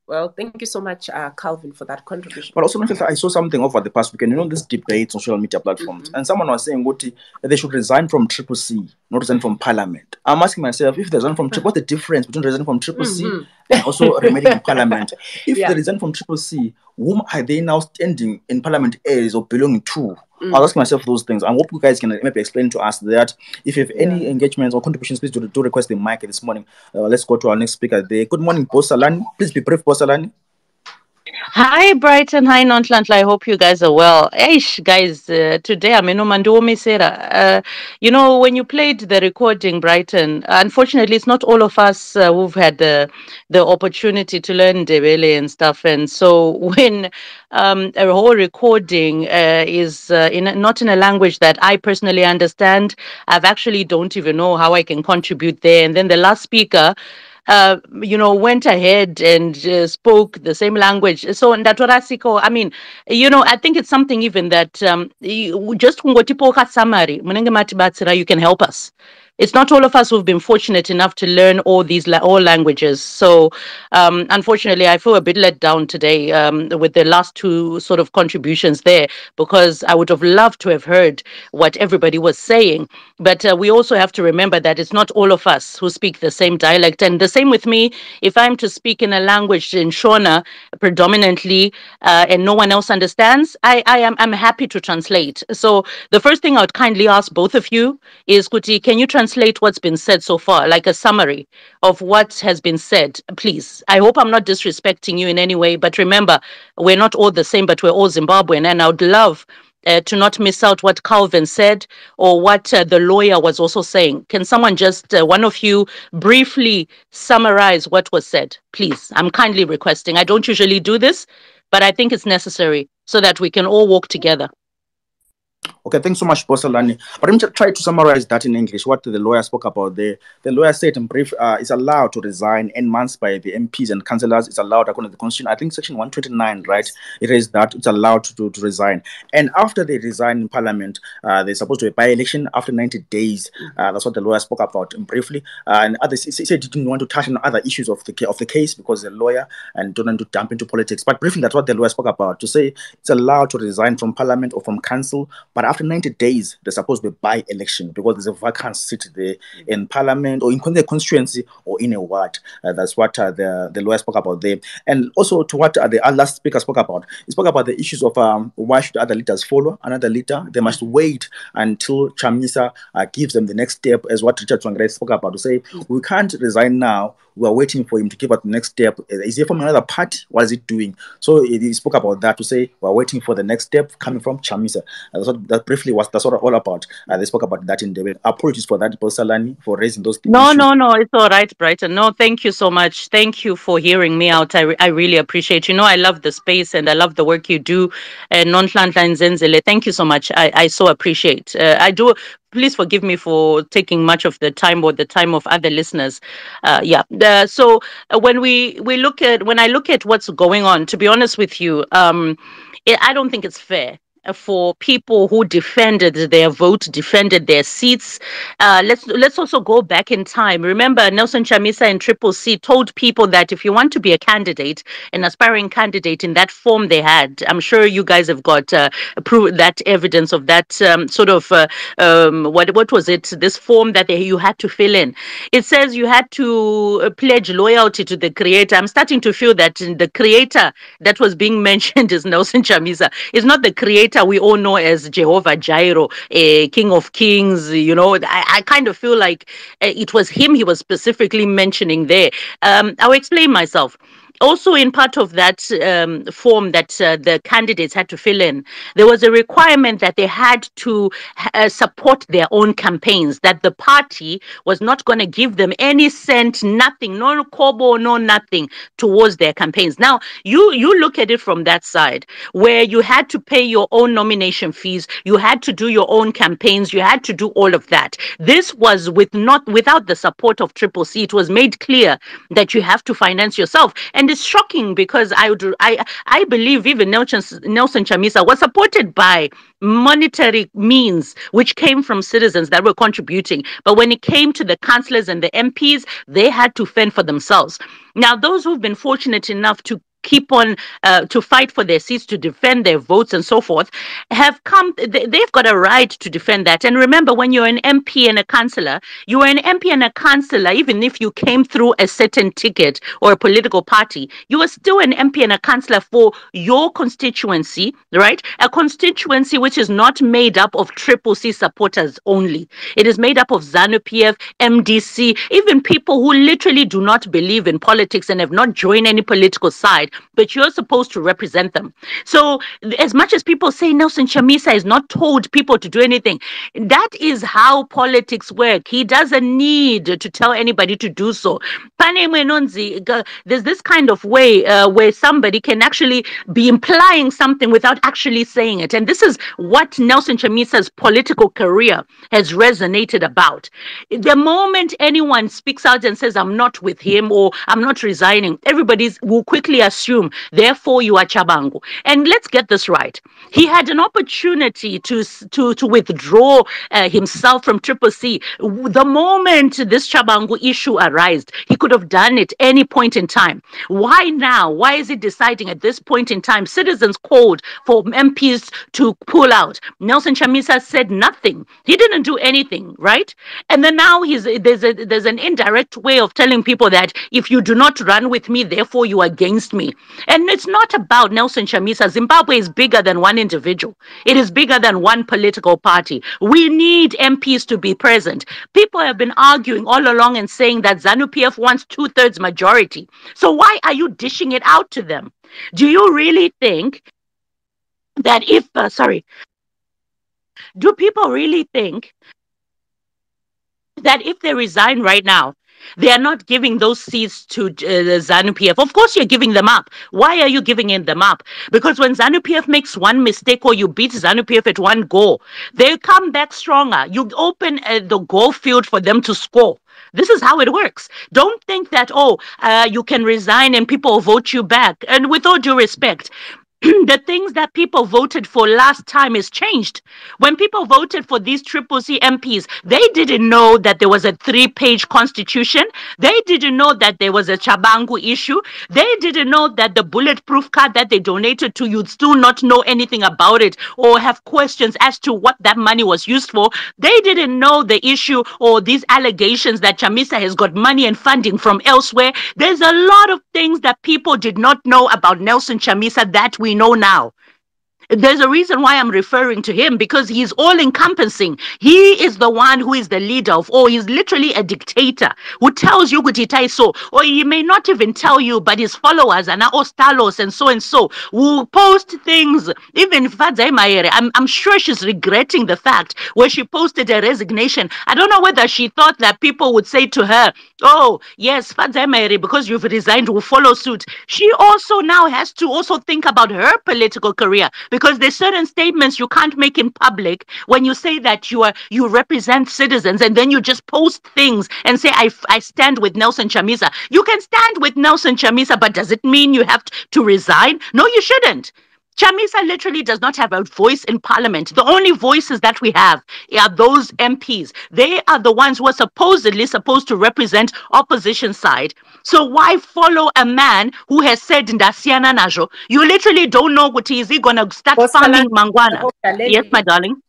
Well, thank you so much, Calvin, for that contribution. But also, I saw something over the past weekend, this debates on social media platforms, and someone was saying they should resign from Triple C, not resign from Parliament. I'm asking myself, if they resign from what's the difference between resigning from Triple C and also remaining in Parliament? If they resign from Triple C, whom are they now standing in Parliament as or belonging to? I was asking myself those things. I hope you guys can maybe explain to us that. If you have any engagements or contributions, please do request the mic this morning. Let's go to our next speaker there. Good morning, Boss Salani. Please be brief, Boss Salani. Hi, Brighton. Hi, Nontlantle. I hope you guys are well. Eish, guys, today I'm in Omanduomi Sera. When you played the recording, Brighton, unfortunately, it's not all of us who've had the opportunity to learn Debele and stuff. And so when a whole recording is not in a language that I personally understand, I've actually don't even know how I can contribute there. And then the last speaker went ahead and spoke the same language. So Ndatorasiko, I mean, I think it's something even that just kungotipoka summary, munenge mati batsira, you can help us. It's not all of us who've been fortunate enough to learn all these all languages. So, unfortunately, I feel a bit let down today with the last two sort of contributions there, because I would have loved to have heard what everybody was saying. But we also have to remember that it's not all of us who speak the same dialect. And the same with me, if I'm to speak in a language in Shona predominantly and no one else understands, I'm happy to translate. So the first thing I would kindly ask both of you is, Kuti, can you translate what's been said so far, like a summary of what has been said, please? I hope I'm not disrespecting you in any way, but remember, we're not all the same, but we're all Zimbabwean, and I would love to not miss out what Calvin said or what the lawyer was also saying. Can someone just, one of you, briefly summarize what was said? Please, I'm kindly requesting. I don't usually do this, but I think it's necessary so that we can all walk together. Okay, thanks so much, Bosalani. But let me try to summarize that in English, what the lawyer spoke about there. The lawyer said in brief, it's allowed to resign n months by the MPs and councillors. It's allowed according to the Constitution. I think Section 129, right? It is that it's allowed to resign. And after they resign in Parliament, they're supposed to be by-election after 90 days. That's what the lawyer spoke about in briefly. And others, he said he didn't want to touch on other issues of the case because the lawyer and don't want to jump into politics. But briefly, that's what the lawyer spoke about, to say it's allowed to resign from Parliament or from council, but after 90 days, they're supposed to be by-election because there's a vacant seat there in Parliament or in the constituency or in a ward. That's what the lawyer spoke about there. And also to what the last speaker spoke about. He spoke about the issues of why should other leaders follow another leader. They must wait until Chamisa gives them the next step, as what Richard Tsvangirai spoke about, to say, we can't resign now. We are waiting for him to give us the next step. Is he from another party? What is he doing? So he spoke about that, to say we are waiting for the next step coming from Chamisa. That briefly was that's what all about. They spoke about that in the way. Apologies for that, Salani, for raising those No, issues. no, it's all right, Brighton. No, thank you so much. Thank you for hearing me out. I really appreciate. I love the space and I love the work you do. Nonhlanhla Nzenzele, thank you so much. I so appreciate. I do. Please forgive me for taking much of the time or the time of other listeners. So when I look at what's going on, to be honest with you, I don't think it's fair for people who defended their vote, defended their seats. Let's also go back in time. Remember, Nelson Chamisa and Triple C told people that if you want to be a candidate, an aspiring candidate in that form they had, I'm sure you guys have got that evidence of that what was it? This form that you had to fill in. It says you had to pledge loyalty to the creator. I'm starting to feel that the creator that was being mentioned is Nelson Chamisa. It's not the creator we all know as Jehovah Jireh, King of Kings. I kind of feel like it was him he was specifically mentioning there. I'll explain myself. Also, in part of that form that the candidates had to fill in, there was a requirement that they had to support their own campaigns, that the party was not going to give them any cent, nothing, no kobo, no nothing towards their campaigns. Now, you look at it from that side, where you had to pay your own nomination fees, you had to do your own campaigns, you had to do all of that. This was without the support of Triple C. It was made clear that you have to finance yourself. And it's shocking because I believe even Nelson Chamisa was supported by monetary means which came from citizens that were contributing. But when it came to the councillors and the MPs, they had to fend for themselves. Now, those who've been fortunate enough to keep on to fight for their seats, to defend their votes and so forth, they've got a right to defend that. And remember, when you're an MP and a councillor, you are an MP and a councillor, even if you came through a certain ticket or a political party, you are still an MP and a councillor for your constituency, right? A constituency which is not made up of Triple C supporters only. It is made up of ZANU-PF, MDC, even people who literally do not believe in politics and have not joined any political side. but you're supposed to represent them. So as much as people say Nelson Chamisa has not told people to do anything, that is how politics work. He doesn't need to tell anybody to do so. There's this kind of way where somebody can actually be implying something without actually saying it. And this is what Nelson Chamisa's political career has resonated about. The moment anyone speaks out and says, I'm not with him or I'm not resigning, everybody will quickly assume, therefore you are Chabangu. And let's get this right. He had an opportunity to withdraw himself from Triple C. The moment this Chabangu issue arose, he could have done it any point in time. Why now? Why is he deciding at this point in time? Citizens called for MPs to pull out. Nelson Chamisa said nothing. He didn't do anything, right? And then now there's an indirect way of telling people that if you do not run with me, therefore you are against me. And it's not about Nelson Chamisa. Zimbabwe is bigger than one individual. It is bigger than one political party. We need MPs to be present. People have been arguing all along and saying that ZANU-PF wants 2/3 majority. So why are you dishing it out to them? Do you really think that do people really think that if they resign right now, they are not giving those seats to the ZANU-PF? Of course you're giving them up. Why are you giving them up? Because when ZANU-PF makes one mistake or you beat ZANU-PF at one goal, they come back stronger. You open the goal field for them to score. This is how it works. Don't think that, you can resign and people vote you back. And with all due respect, the things that people voted for last time is changed. When people voted for these Triple C MPs, they didn't know that there was a 3-page constitution. They didn't know that there was a Chabangu issue. They didn't know that the bulletproof card that they donated to, you'd still not know anything about it or have questions as to what that money was used for. They didn't know the issue or these allegations that Chamisa has got money and funding from elsewhere. There's a lot of things that people did not know about Nelson Chamisa that we know now. There's a reason why I'm referring to him, because he's all encompassing. He is the one who is the leader of all. He's literally a dictator who tells you Gutitai so, or he may not even tell you, but his followers and Ostalos and so will post things. Even Fadzai Mayere, I'm sure she's regretting the fact where she posted a resignation. I don't know whether she thought that people would say to her, oh yes, Fadzai Mayere, because you've resigned, will follow suit. She also now has to also think about her political career, because there's certain statements you can't make in public when you say that you represent citizens, and then you just post things and say, I stand with Nelson Chamisa. You can stand with Nelson Chamisa, but does it mean you have to resign? No, you shouldn't. Chamisa literally does not have a voice in parliament. The only voices that we have are those MPs. They are the ones who are supposedly supposed to represent opposition side. So why follow a man who has said Ndasiana Najo? You literally don't know what is he going to start farming Mangwana. Yes, my darling.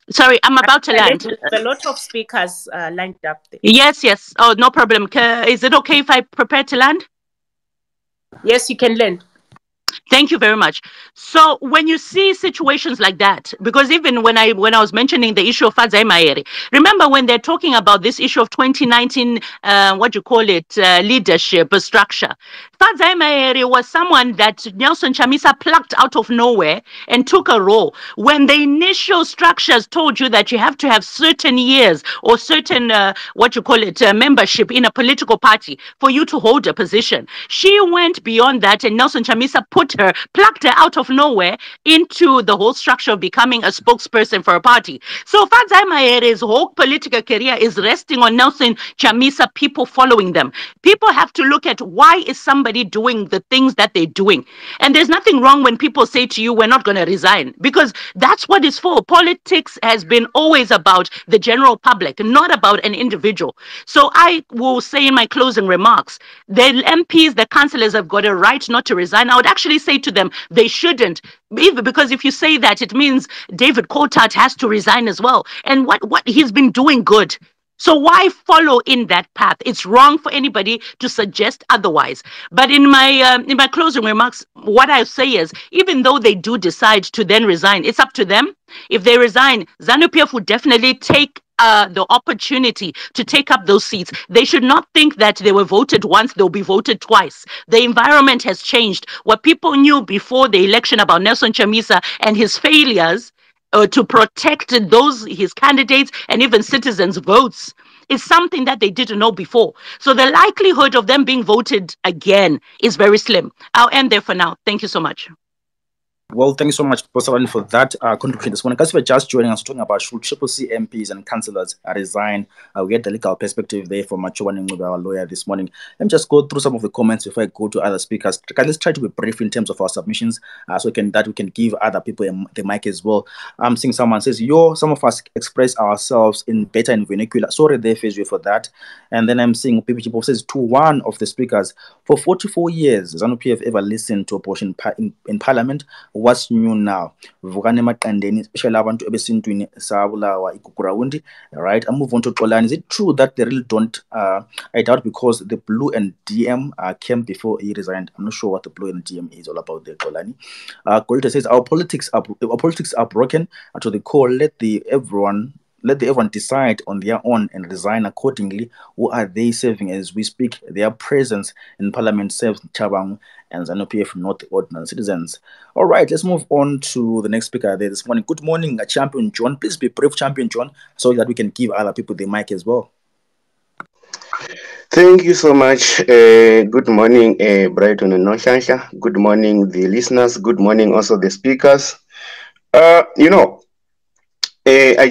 Sorry, I'm about to land. There's a lot of speakers lined up there. Yes. Oh, no problem. Is it okay if I prepare to land? Yes, you can land. Thank you very much. So when you see situations like that, because even when I was mentioning the issue of Fadzai Mayere, remember when they're talking about this issue of 2019, leadership structure, Fadzai Mayere was someone that Nelson Chamisa plucked out of nowhere and took a role. When the initial structures told you that you have to have certain years or certain, membership in a political party for you to hold a position, she went beyond that, and Nelson Chamisa plucked her out of nowhere into the whole structure of becoming a spokesperson for a party. So Fadzai Mayere's whole political career is resting on Nelson Chamisa, people following them. People have to look at why is somebody doing the things that they're doing. And there's nothing wrong when people say to you, we're not going to resign, because that's what it's for. Politics has been always about the general public, not about an individual. So I will say in my closing remarks, the MPs, the councillors have got a right not to resign. I would actually say to them, they shouldn't, because if you say that, it means David Coulthard has to resign as well. And what he's been doing good. So why follow in that path? It's wrong for anybody to suggest otherwise. But in my closing remarks, what I say is, even though they do decide to then resign, it's up to them. If they resign, ZANU-PF would definitely take the opportunity to take up those seats. They should not think that they were voted once, they'll be voted twice. The environment has changed. What people knew before the election about Nelson Chamisa and his failures to protect his candidates and even citizens' votes is something that they didn't know before. So the likelihood of them being voted again is very slim. I'll end there for now. Thank you so much. Well, thank you so much, Professor, for that contribution this morning. Guys, if you're just joining us, talking about should Triple C MPs and councillors resign. We get the legal perspective there from Machuan with our lawyer this morning. Let me just go through some of the comments before I go to other speakers. Guys, let's try to be brief in terms of our submissions, so we can give other people the mic as well. I'm seeing someone says, some of us express ourselves in better and vernacular. Sorry there, Fezwe, for that. And then I'm seeing people says to one of the speakers, for 44 years, ZANU-PF ever listened to abortion in Parliament. What's new now? Vukane maqandeni, especially abantu ebesintwini sabulawa ikukurawundi. Right, I move on to Xolani. Is it true that they really don't? I doubt, because the Blue and DM came before he resigned. I'm not sure what the Blue and DM is all about there, Xolani. Golita says our politics are broken to the core. Let everyone decide on their own and resign accordingly. Who are they serving as we speak? Their presence in Parliament serves Chabang and ZANU-PF, not the ordinary citizens. All right, let's move on to the next speaker there this morning. Good morning, Champion John. Please be brief, Champion John, so that we can give other people the mic as well. Thank you so much. Good morning, Brighton and Noshansha. Good morning, the listeners. Good morning, also the speakers. I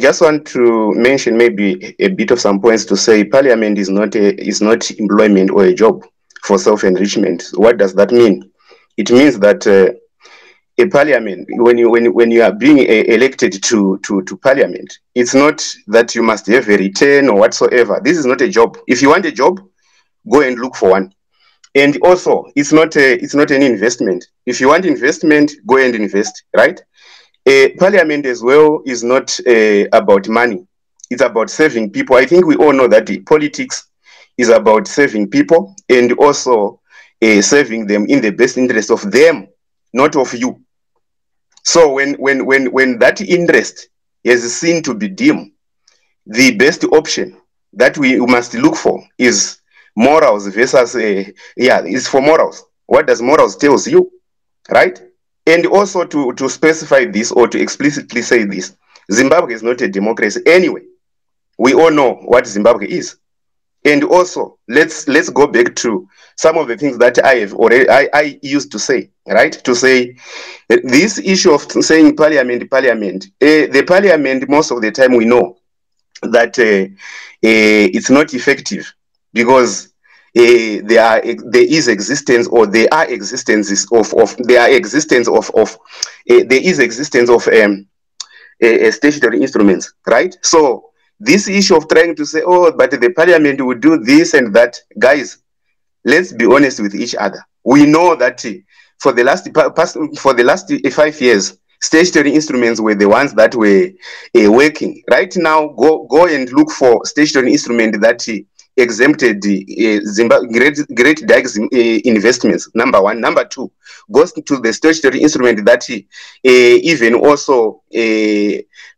just want to mention maybe a bit of some points to say Parliament is not employment or a job for self-enrichment. What does that mean? It means that a Parliament, when you are being elected to Parliament, it's not that you must have a return or whatsoever. This is not a job. If you want a job, go and look for one. And also, it's not an investment. If you want investment, go and invest, right? Parliament as well is not about money. It's about serving people. I think we all know that politics is about serving people and also serving them in the best interest of them, not of you. So when that interest is seen to be dim, the best option that we must look for is morals versus is for morals. What does morals tells you, right? And also to specify this or to explicitly say this, Zimbabwe is not a democracy anyway. We all know what Zimbabwe is. And also, let's go back to some of the things that I used to say, right? To say this issue of saying parliament, the parliament, most of the time we know that it's not effective because there is existence of statutory instruments, right? So this issue of trying to say, oh, but the parliament would do this and that, guys, let's be honest with each other. We know that for the last 5 years, statutory instruments were the ones that were working. Right now, go and look for statutory instrument that exempted great dikes investments. Number one. Number two, goes to the statutory instrument that even also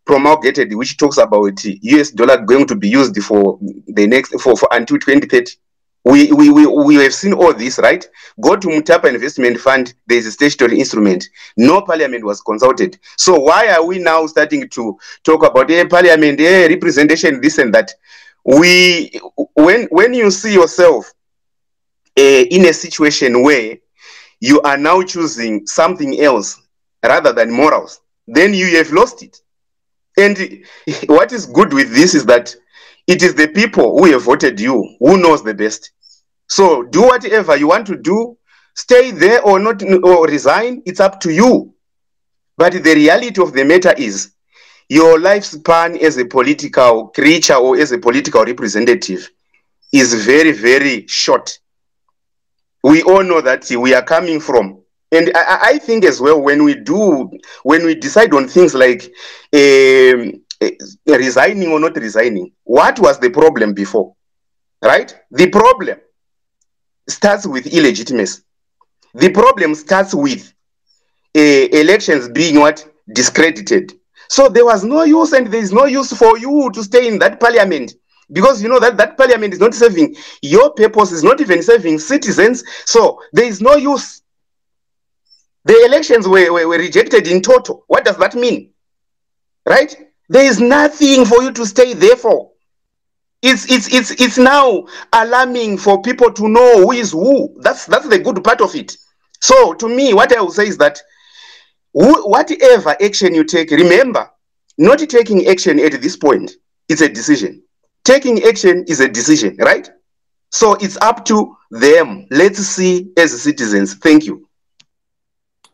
promulgated, which talks about US dollar going to be used for the next for until 2030. We have seen all this, right? Go to Mutapa Investment Fund, there is a statutory instrument. No parliament was consulted. So why are we now starting to talk about parliament, representation, this and that? When you see yourself in a situation where you are now choosing something else rather than morals, then you have lost it. And what is good with this is that it is the people who have voted you who knows the best. So do whatever you want to do, stay there or not, or resign, it's up to you. But the reality of the matter is your lifespan as a political creature or as a political representative is very, very short. We all know that we are coming from. And I think as well, when we decide on things like resigning or not resigning, what was the problem before, right? The problem starts with illegitimacy. The problem starts with elections being discredited. So there was no use, and there is no use for you to stay in that parliament, because you know that that parliament is not serving your purpose, is not even serving citizens. So there is no use. The elections were rejected in total. What does that mean? Right? There is nothing for you to stay there for. It's now alarming for people to know who is who. That's the good part of it. So to me, what I will say is that whatever action you take, remember, not taking action at this point is a decision. Taking action is a decision, right? So it's up to them. Let's see as citizens. Thank you.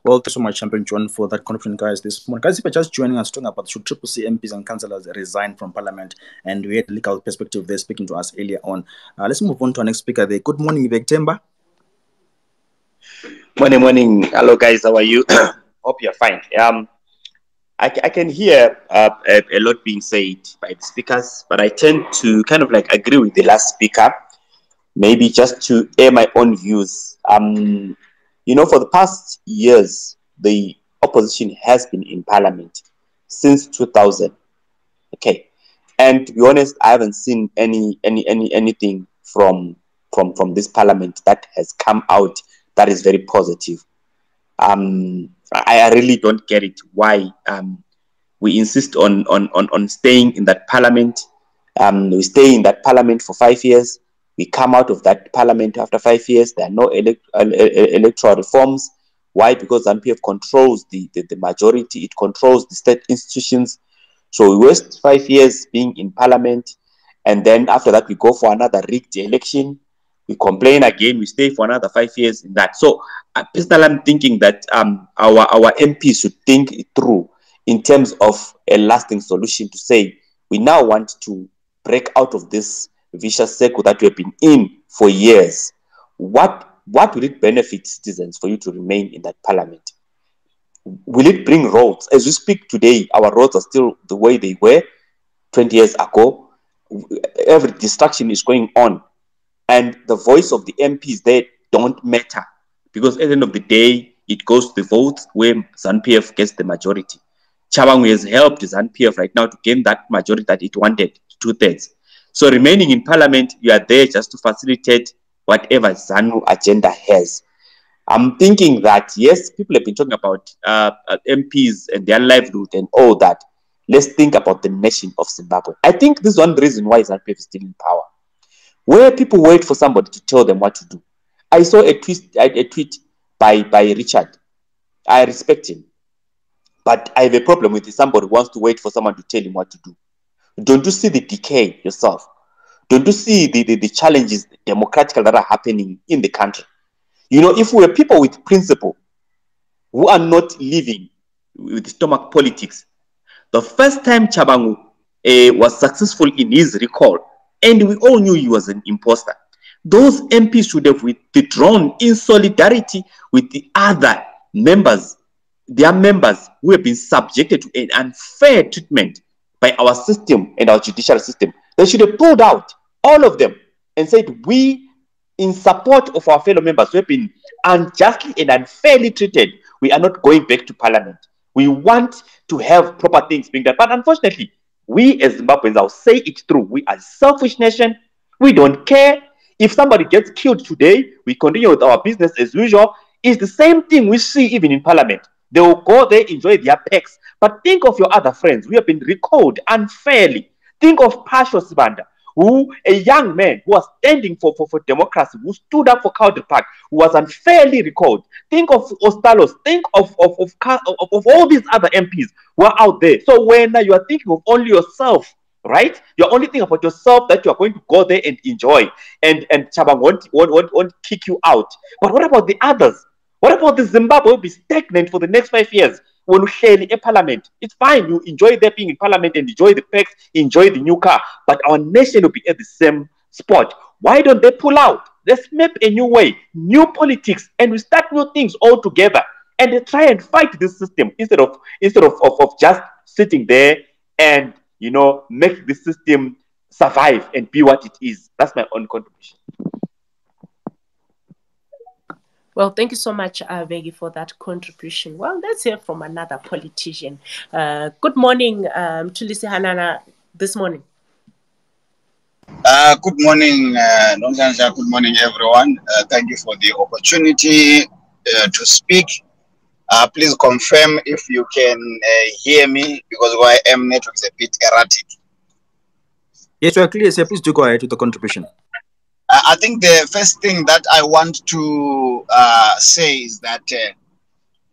Well, thanks so much, Champion John, for that contribution, guys. This morning, guys, if you're just joining us, talking about should Triple C MPs and councillors resign from Parliament, and we had a legal perspective there speaking to us earlier on. Let's move on to our next speaker there. Good morning, Vectemba. Morning. Hello, guys. How are you? Hope you're fine. I can hear a lot being said by the speakers, but I tend to kind of like agree with the last speaker. Maybe just to air my own views. For the past years, the opposition has been in Parliament since 2000. Okay, and to be honest, I haven't seen anything from this Parliament that has come out that is very positive. I really don't get it why we insist on staying in that Parliament. We stay in that Parliament for 5 years. We come out of that Parliament after 5 years. There are no electoral reforms. Why? Because ZANU-PF controls the majority. It controls the state institutions. So we waste 5 years being in Parliament, and then after that we go for another rigged election. We complain again. We stay for another 5 years in that. So personally, I'm thinking that our MPs should think it through in terms of a lasting solution to say we now want to break out of this vicious circle that we have been in for years. What will it benefit citizens for you to remain in that Parliament? Will it bring roads? As we speak today, our roads are still the way they were 20 years ago. Every distraction is going on, and the voice of the MPs there don't matter, because at the end of the day, it goes to the votes where ZANU-PF gets the majority. Chabangu has helped ZANU-PF right now to gain that majority that it wanted, 2/3. So remaining in Parliament, you are there just to facilitate whatever ZANU agenda has. I'm thinking that, yes, people have been talking about MPs and their livelihood and all that. Let's think about the nation of Zimbabwe. I think this is one reason why ZANU-PF is still in power, where people wait for somebody to tell them what to do. I saw a tweet by Richard. I respect him, but I have a problem with somebody who wants to wait for someone to tell him what to do. Don't you see the decay yourself? Don't you see the challenges democratically that are happening in the country? If we are people with principle who are not living with stomach politics, the first time Chabangu was successful in his recall, and we all knew he was an imposter, those MPs should have withdrawn in solidarity with the other members, their members who have been subjected to an unfair treatment by our system and our judicial system. They should have pulled out, all of them, and said, we, in support of our fellow members who have been unjustly and unfairly treated, we are not going back to Parliament. We want to have proper things being done. But unfortunately, we as Zimbabweans, I'll say it through, we are a selfish nation. We don't care. If somebody gets killed today, we continue with our business as usual. It's the same thing we see even in Parliament. They will go there, enjoy their perks. But think of your other friends who have been recalled unfairly. Think of Pasho Sibanda, who, a young man who was standing for democracy, who stood up for counterpart, who was unfairly recalled. Think of Ostalos. Think of all these other MPs who are out there. So when you are thinking of only yourself, right? You're only thinking about yourself, that you are going to go there and enjoy, and Chabang won't kick you out. But what about the others? What about the Zimbabwe will be stagnant for the next 5 years? When we share a parliament, it's fine. You enjoy their being in parliament and enjoy the perks, enjoy the new car, but our nation will be at the same spot. Why don't they pull out? Let's map a new way, new politics, and we start new things all together. And they try and fight this system instead of just sitting there and make the system survive and be what it is. That's my own contribution. Well, thank you so much, Vegi, for that contribution. Well, let's hear from another politician. Good morning to Lisi Hanana this morning. Good morning, Nonjanja. Good morning, everyone. Thank you for the opportunity to speak. Please confirm if you can hear me, because where I am, network is a bit erratic. Yes, you are clear, sir. Please do go ahead with the contribution. I think the first thing that I want to say is that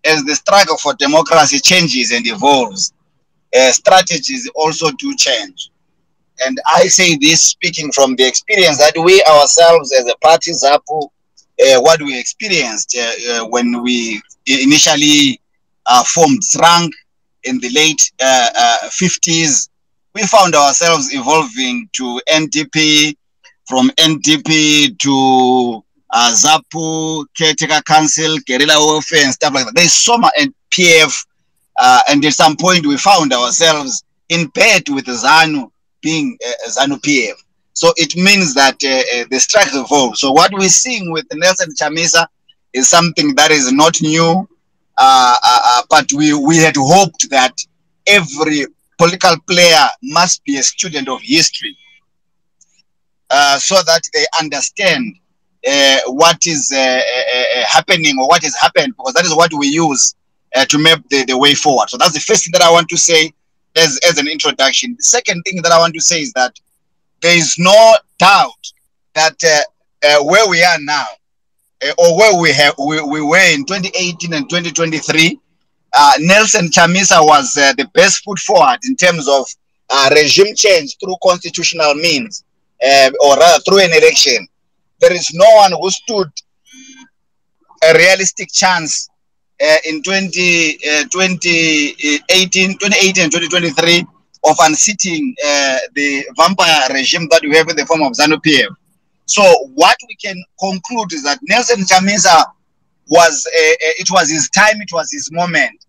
as the struggle for democracy changes and evolves, strategies also do change. And I say this speaking from the experience that we ourselves as a party, ZAPU, what we experienced when we initially formed SRANG in the late 50s. We found ourselves evolving to NDP, from NDP to ZAPU, Caretaker Council, Guerrilla Warfare, and stuff like that. There's so much, and PF, and at some point we found ourselves in bed with ZANU, being ZANU PF. So it means that the strikes evolve. So what we're seeing with Nelson Chamisa is something that is not new, but we had hoped that every political player must be a student of history, so that they understand what is happening, or what has happened, because that is what we use to map the way forward. So that's the first thing that I want to say as an introduction. The second thing that I want to say is that there is no doubt that where we are now, or where we were in 2018 and 2023, Nelson Chamisa was the best foot forward in terms of regime change through constitutional means, or rather through an election. There is no one who stood a realistic chance in 2018 and 2023 of unseating the vampire regime that we have in the form of ZANU-PF. So what we can conclude is that Nelson Chamisa was, it was his time, it was his moment.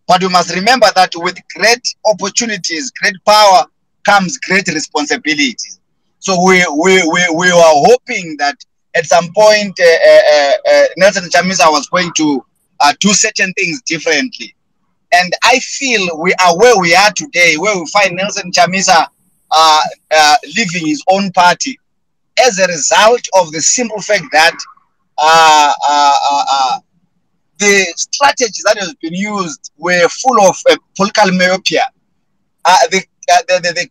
But we must remember that with great opportunities, great power comes great responsibility. So we were hoping that at some point Nelson Chamisa was going to do certain things differently. And I feel we are where we are today, where we find Nelson Chamisa leaving his own party as a result of the simple fact that the strategies that have been used were full of political myopia. The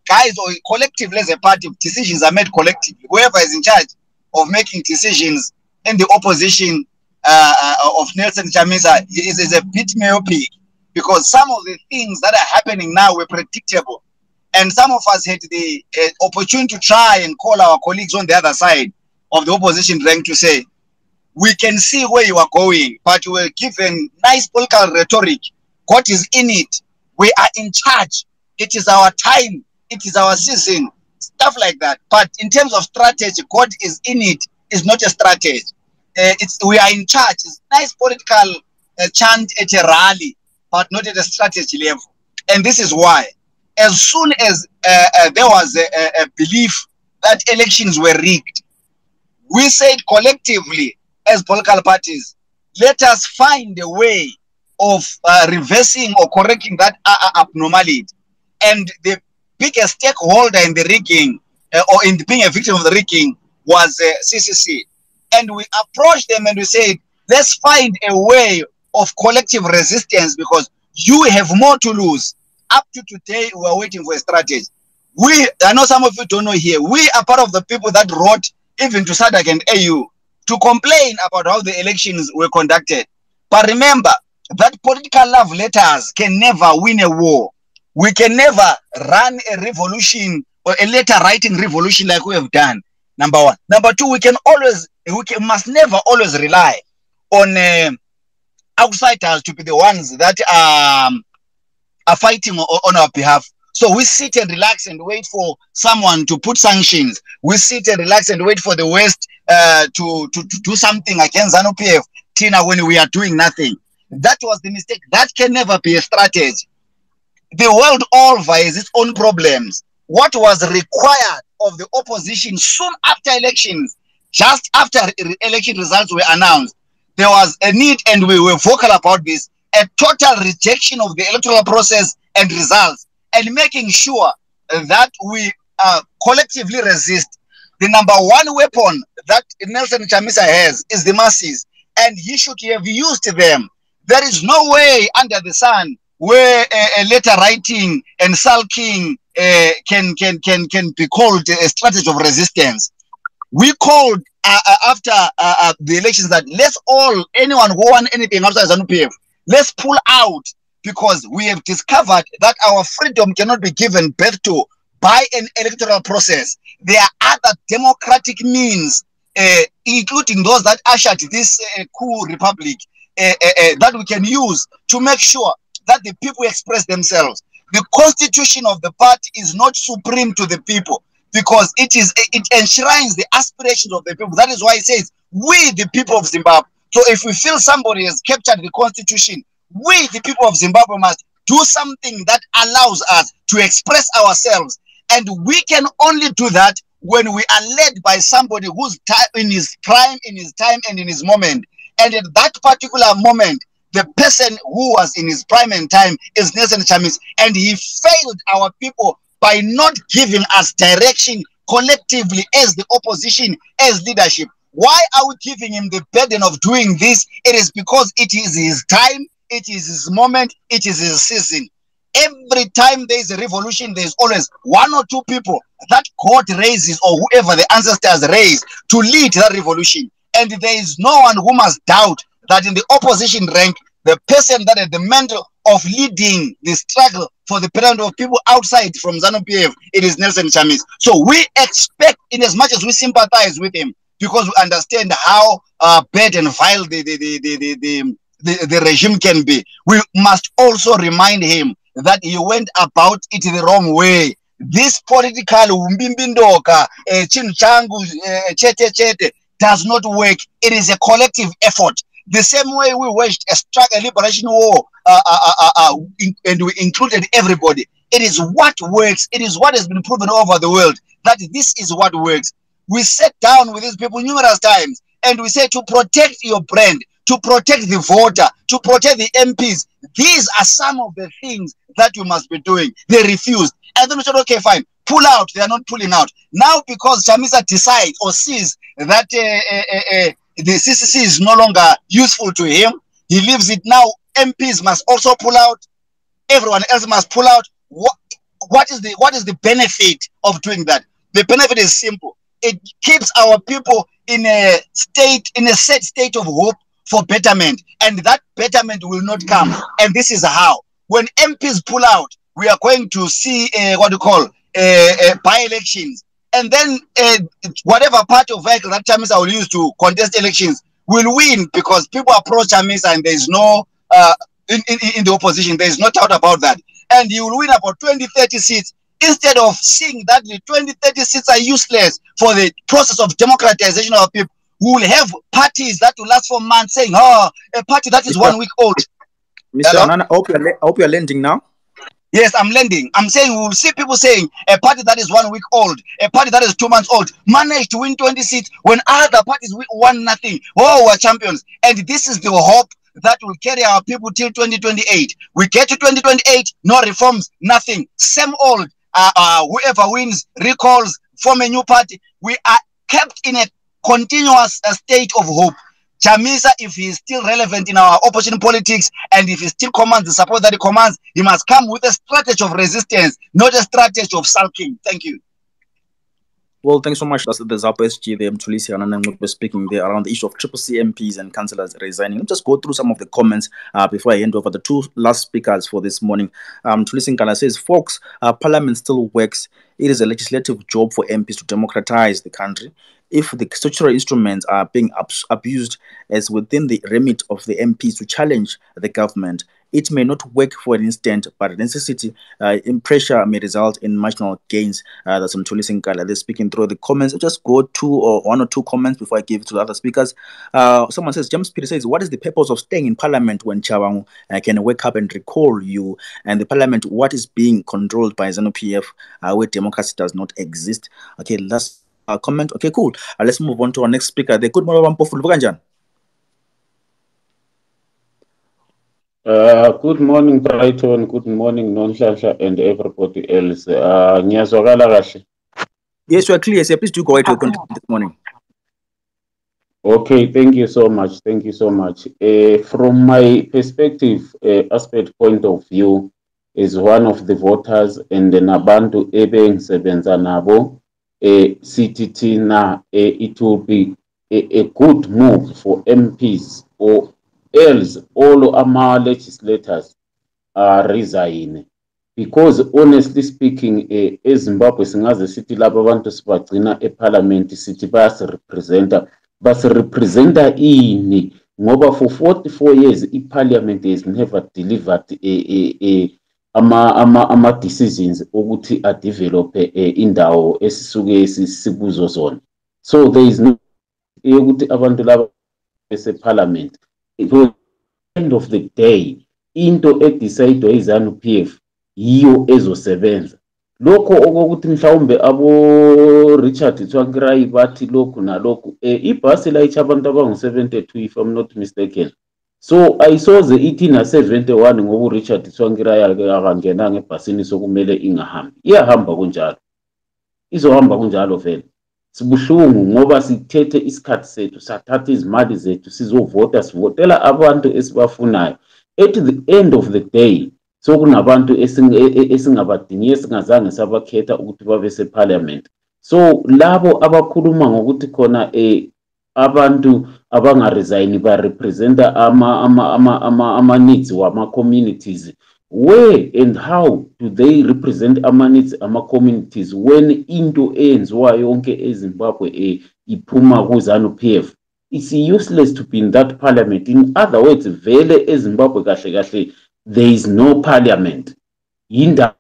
guys, or collectively as a party, decisions are made collectively. Whoever is in charge of making decisions in the opposition of Nelson Chamisa is a bit myopic, because some of the things that are happening now were predictable. And some of us had the opportunity to try and call our colleagues on the other side of the opposition rank to say, we can see where you are going, but we were given nice political rhetoric. God is in it. We are in charge. It is our time. It is our season. Stuff like that. But in terms of strategy, God is in it is not a strategy. We are in charge. It's nice political chant at a rally, but not at a strategy level. And this is why, as soon as there was a belief that elections were rigged, we said collectively as political parties, let us find a way of reversing or correcting that abnormality. And the biggest stakeholder in the rigging, or in being a victim of the rigging, was CCC. And we approached them and we said, let's find a way of collective resistance, because you have more to lose. Up to today, we are waiting for a strategy. I know some of you don't know here, we are part of the people that wrote even to SADC and AU to complain about how the elections were conducted. But remember that political love letters can never win a war. We can never run a revolution or a letter writing revolution like we have done. Number one. Number two, we must never always rely on outsiders to be the ones that are fighting on our behalf. So we sit and relax and wait for someone to put sanctions. We sit and relax and wait for the West to do something against ZANU-PF, Tina, when we are doing nothing. That was the mistake. That can never be a strategy. The world over has its own problems. What was required of the opposition soon after elections, just after election results were announced, there was a need, and we were vocal about this, a total rejection of the electoral process and results, and making sure that we collectively resist. The number one weapon that Nelson Chamisa has is the masses, and he should have used them. There is no way under the sun where a letter writing and sulking can be called a strategy of resistance. We called after the elections that anyone who won anything outside ZANU-PF, let's pull out, because we have discovered that our freedom cannot be given birth to by an electoral process. There are other democratic means, including those that ushered this coup republic, that we can use to make sure that the people express themselves. The constitution of the party is not supreme to the people, because it enshrines the aspirations of the people. That is why it says, we the people of Zimbabwe. So if we feel somebody has captured the constitution, we the people of Zimbabwe must do something that allows us to express ourselves. And we can only do that when we are led by somebody who's in his prime, in his time, and in his moment. And at that particular moment, the person who was in his prime and time is Nelson Chamisa, and he failed our people by not giving us direction collectively as the opposition, as leadership. Why are we giving him the burden of doing this? It is because it is his time, it is his moment, it is his season. Every time there is a revolution, there is always one or two people that God raises, or whoever the ancestors raised, to lead that revolution. And there is no one who must doubt that in the opposition rank, the person that had the mantle of leading the struggle for the betterment of people outside from ZANU-PF, it is Nelson Chamisa. So we expect, in as much as we sympathize with him, because we understand how bad and vile the regime can be, we must also remind him that he went about it the wrong way. This political umbimbindoka, chinchangu, chete does not work. It is a collective effort. The same way we waged a liberation war, and we included everybody. It is what works. It is what has been proven over the world, that this is what works. We sat down with these people numerous times, and we said, to protect your brand, to protect the voter, to protect the MPs, these are some of the things that you must be doing. They refused. And then we said, okay, fine, pull out. They are not pulling out. Now, because Chamisa decides or sees that the CCC is no longer useful to him, he leaves it. Now MPs must also pull out. Everyone else must pull out. What is the benefit of doing that? The benefit is simple. It keeps our people in a set state of hope for betterment, and that betterment will not come. And this is how. When MPs pull out, we are going to see by-elections. And then whatever party of vehicle that Chamisa will use to contest elections will win, because people approach Chamisa and there is no, in the opposition, there is no doubt about that. And you will win about 20, 30 seats, instead of seeing that the 20, 30 seats are useless for the process of democratization of people. We will have parties that will last for months saying, oh, a party that is 1 week old. Mr. Anana, I hope you're landing now. Yes, I'm lending. I'm saying we will see people saying a party that is 1 week old, a party that is 2 months old, managed to win 20 seats when other parties won nothing. Oh, we're champions. And this is the hope that will carry our people till 2028. We get to 2028, no reforms, nothing. Same old. Whoever wins, recalls, form a new party. We are kept in a continuous state of hope. Chamisa, if he is still relevant in our opposition politics, and if he still commands the support that he commands, he must come with a strategy of resistance, not a strategy of sulking. Thank you. Well, thanks so much. That's the ZAPO SG, the Mtulisi and we're speaking there around the issue of CCC MPs and councillors resigning. Let me just go through some of the comments before I hand over the two last speakers for this morning. Mtulisi Nkala says, folks, Parliament still works. It is a legislative job for MPs to democratize the country. If the statutory instruments are being abused as within the remit of the MPs to challenge the government, it may not work for an instant, but necessity in pressure may result in marginal gains. That's from Mtulisi Nkala. They're speaking through the comments. I'll just go one or two comments before I give it to the other speakers. Someone says, James Peter says, what is the purpose of staying in Parliament when Chawangu can wake up and recall you? And the Parliament, what is being controlled by ZANU-PF where democracy does not exist? Okay, last comment. Okay, cool. Let's move on to our next speaker. The good morning, Mpofu. Vukanjani? Good morning, Brighton. Good morning, Nonhlanhla, and everybody else. Ngiyazwakala kahle. Yes, you are clear, sir. Please do go ahead to the contribution this morning. Okay, thank you so much. Thank you so much. From my perspective, aspect point of view, is one of the voters and the nabantu ebengisebenza nabo, CTT na it will be a good move for MPs or else all our legislators resign. Because honestly speaking, eZimbabwe singaze sithi laba abantu sibagcina eParliament sithi basirepresenta ini ngoba for 44 years iParliament has never delivered ama decisions ukuthi adevelop indawo esisuke sikuzo zona. So there is no ukuthi abantu laba beseParliament. At the end of the day, into edicidwa izanu PF yiyo ezosebenza. Lokho okokuthi mhlawumbe abo Richard Tsvangirai bathi lokhu nalokhu ibhasi layicha abantu abangu-72 if I'm not mistaken. So ayisoze ithi na-71 ngoba Richard Tsvangirai akangena ngebhasini sokumele ingahambi. Iyahamba kunjalo. Izohamba kunjalo vele. Sibuhlungu ngoba sithethe isikhathi sethu sathatha izimali zethu sizovota sivotela abantu esibafunayo. At the end of the day, so kunabantu esingabadingi esingazange sabakhetha ukuthi babe seParliament. So labo abakhuluma ngokuthi khona abantu abangaresign barepresenta ama needs wama communities. Where and how do they represent ama-needs ama-communities when into eyenziwa yonke eZimbabwe iphuma kuZanu PF? It's useless to be in that parliament. In other words, vele eZimbabwe kahle kahle there is no parliament. Yinda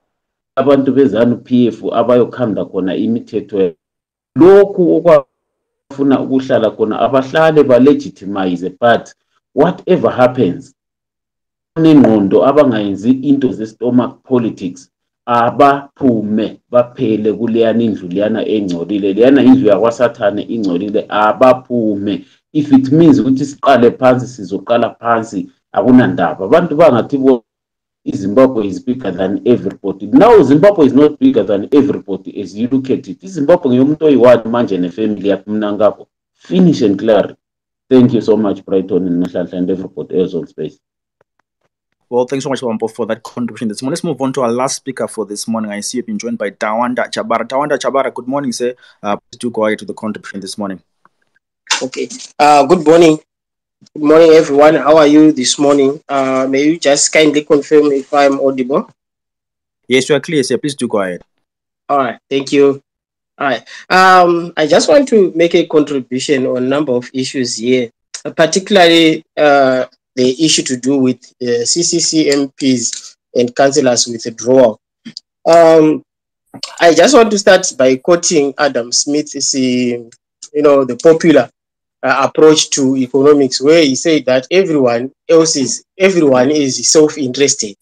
abantu beZanu PF abayokhanda khona imithetho. Lokhu okwafuna ukuhlala khona abahlale ba-legitimize, but whatever happens, ingqondo abangayenzi into ze-stomach politics abaphume baphele kuleyana indlu leyana engcolile, leyana indlu yakwasathane ingcolile, abaphume. If it means ukuthi siqale phansi sizoqala phansi, akunandaba. Abantu bangathi Zimbabwe is bigger than everybody. Now Zimbabwe is not bigger than everybody as you look at it. Zimbabwe ngiyomuntu oyi-one manje ne-family yakhe mina ngapho. Finish and clear. Thank you so much, Brighton and Nhlanhla and everybody else on space. Well, thanks so much, Wampo, for that contribution this morning. Let's move on to our last speaker for this morning. I see you've been joined by Tawanda Chabara. Tawanda Chabara, good morning, sir. Please do go ahead to the contribution this morning. Okay. Good morning. Good morning, everyone. How are you this morning? May you just kindly confirm if I'm audible? Yes, you are clear, sir. Please do go ahead. All right. Thank you. All right. I just want to make a contribution on a number of issues here, particularly the issue to do with CCC MPs and councillors withdrawal. I just want to start by quoting Adam Smith's, the popular approach to economics, where he said that everyone is self-interested.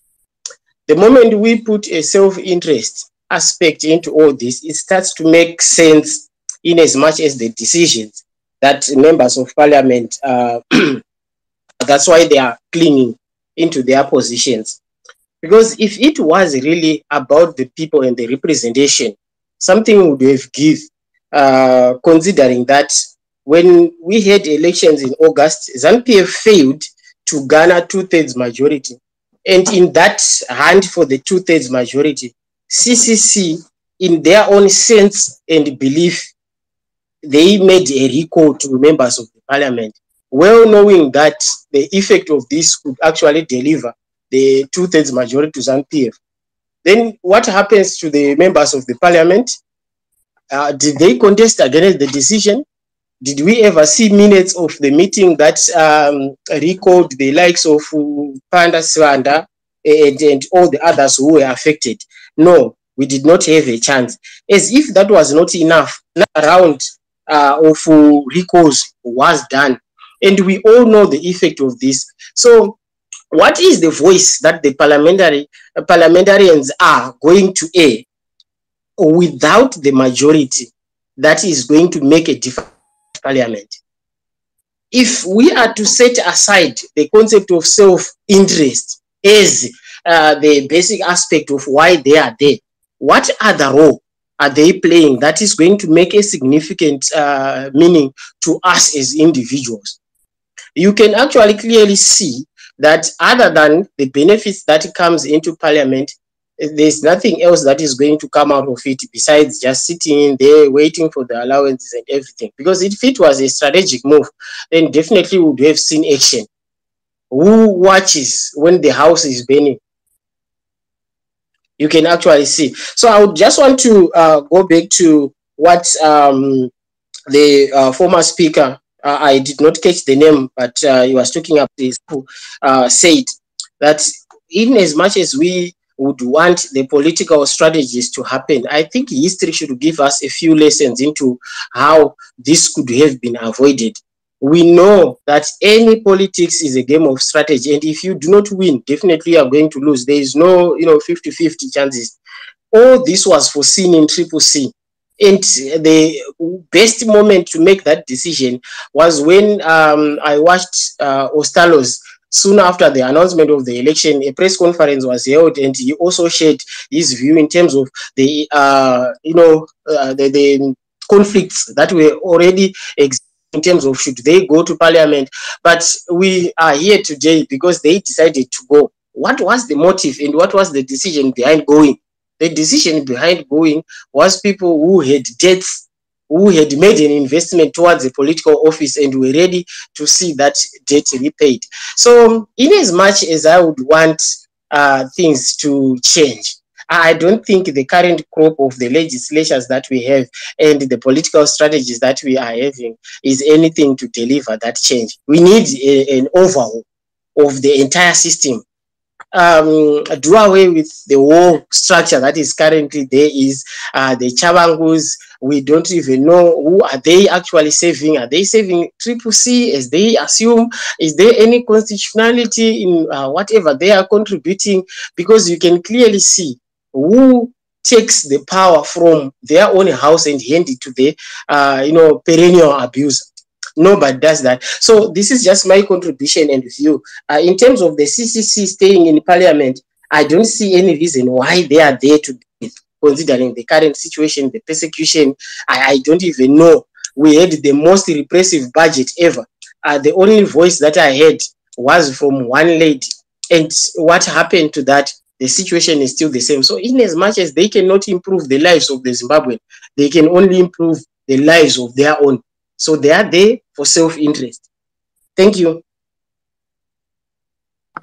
The moment we put a self-interest aspect into all this, it starts to make sense in as much as the decisions that members of parliament, that's why they are clinging into their positions. Because if it was really about the people and the representation, something would have give, considering that when we had elections in August, ZANU-PF failed to garner 2/3 majority. And in that hunt for the 2/3 majority, CCC, in their own sense and belief, they made a recall to members of the parliament, well knowing that the effect of this could actually deliver the 2/3 majority to ZANU-PF. Then what happens to the members of the parliament? Did they contest against the decision? Did we ever see minutes of the meeting that recalled the likes of Panda Swanda and all the others who were affected? No, we did not have a chance. As if that was not enough, another round of recalls was done. And we all know the effect of this. So what is the voice that the parliamentarians are going to air without the majority that is going to make a difference in parliament? if we are to set aside the concept of self-interest as the basic aspect of why they are there, what other role are they playing that is going to make a significant meaning to us as individuals? You can actually clearly see that other than the benefits that comes into parliament, there's nothing else that is going to come out of it besides just sitting in there waiting for the allowances and everything. Because if it was a strategic move, then definitely we would have seen action. Who watches when the house is burning? You can actually see. So I would just want to go back to what the former speaker, I did not catch the name, but he was talking about this, said that in as much as we would want the political strategies to happen, I think history should give us a few lessons into how this could have been avoided. We know that any politics is a game of strategy, and if you do not win, definitely you are going to lose. There is no 50-50 chances. All this was foreseen in Triple C. And the best moment to make that decision was when I watched Ostalos. Soon after the announcement of the election, a press conference was held, and he also shared his view in terms of the the conflicts that were already existing in terms of should they go to parliament. But we are here today because they decided to go. What was the motive and what was the decision behind going? The decision behind going was people who had debts, who had made an investment towards a political office and were ready to see that debt repaid. So in as much as I would want things to change, I don't think the current crop of the legislatures that we have and the political strategies that we are having is anything to deliver that change. We need an overhaul of the entire system. Do away with the whole structure that is currently there. Is the Chabangus. We don't even know who are they actually saving. Are they saving Triple C as they assume? Is there any constitutionality in whatever they are contributing? Because you can clearly see who takes the power from their own house and hand it to the perennial abuser. Nobody does that. So this is just my contribution and view. In terms of the CCC staying in parliament, I don't see any reason why they are there to do it, considering the current situation, the persecution. I don't even know. We had the most repressive budget ever. The only voice that I heard was from one lady. And what happened to that? The situation is still the same. So in as much as they cannot improve the lives of the Zimbabwean, they can only improve the lives of their own. So they are there for self-interest. Thank you.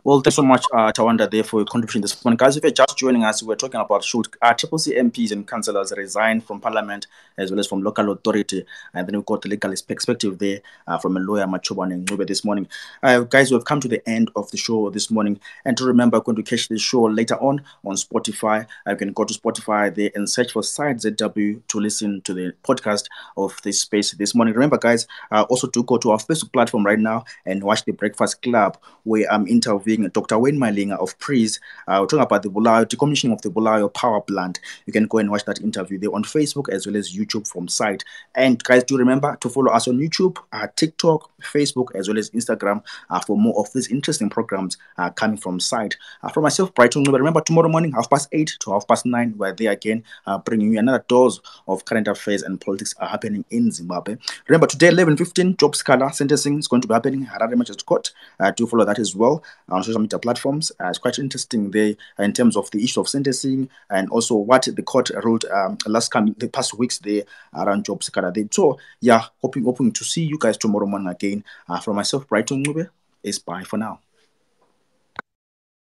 Well, thanks so much, Tawanda, there for your contribution this morning. Guys, if you're just joining us, we're talking about should Triple C MPs and councillors resign from Parliament as well as from local authority. And then we've got the legal perspective there from a lawyer, Machoban and Ngube this morning. Guys, we've come to the end of the show this morning. And to remember, I'm going to catch the show later on Spotify. You can go to Spotify there and search for Site ZW to listen to the podcast of this space this morning. Remember, guys, also to go to our Facebook platform right now and watch The Breakfast Club, where I'm interviewing Dr. Wayne Malinga of PRIS. We're talking about the decommissioning of the Bulawayo power plant. You can go and watch that interview there on Facebook as well as YouTube from Site. And guys, do remember to follow us on YouTube, TikTok, Facebook, as well as Instagram for more of these interesting programs coming from Site. From myself, Brighton, remember tomorrow morning, 8:30 to 9:30, we're there again, bringing you another dose of current affairs and politics are happening in Zimbabwe. Remember, today, 11:15, job scala sentencing is going to be happening. Harare Magistrate Court. Do follow that as well on social media platforms. It's quite interesting there in terms of the issue of sentencing and also what the court ruled the past weeks there around job scala. So, yeah, hoping to see you guys tomorrow morning again. From myself, Brighton Ngube, is bye for now.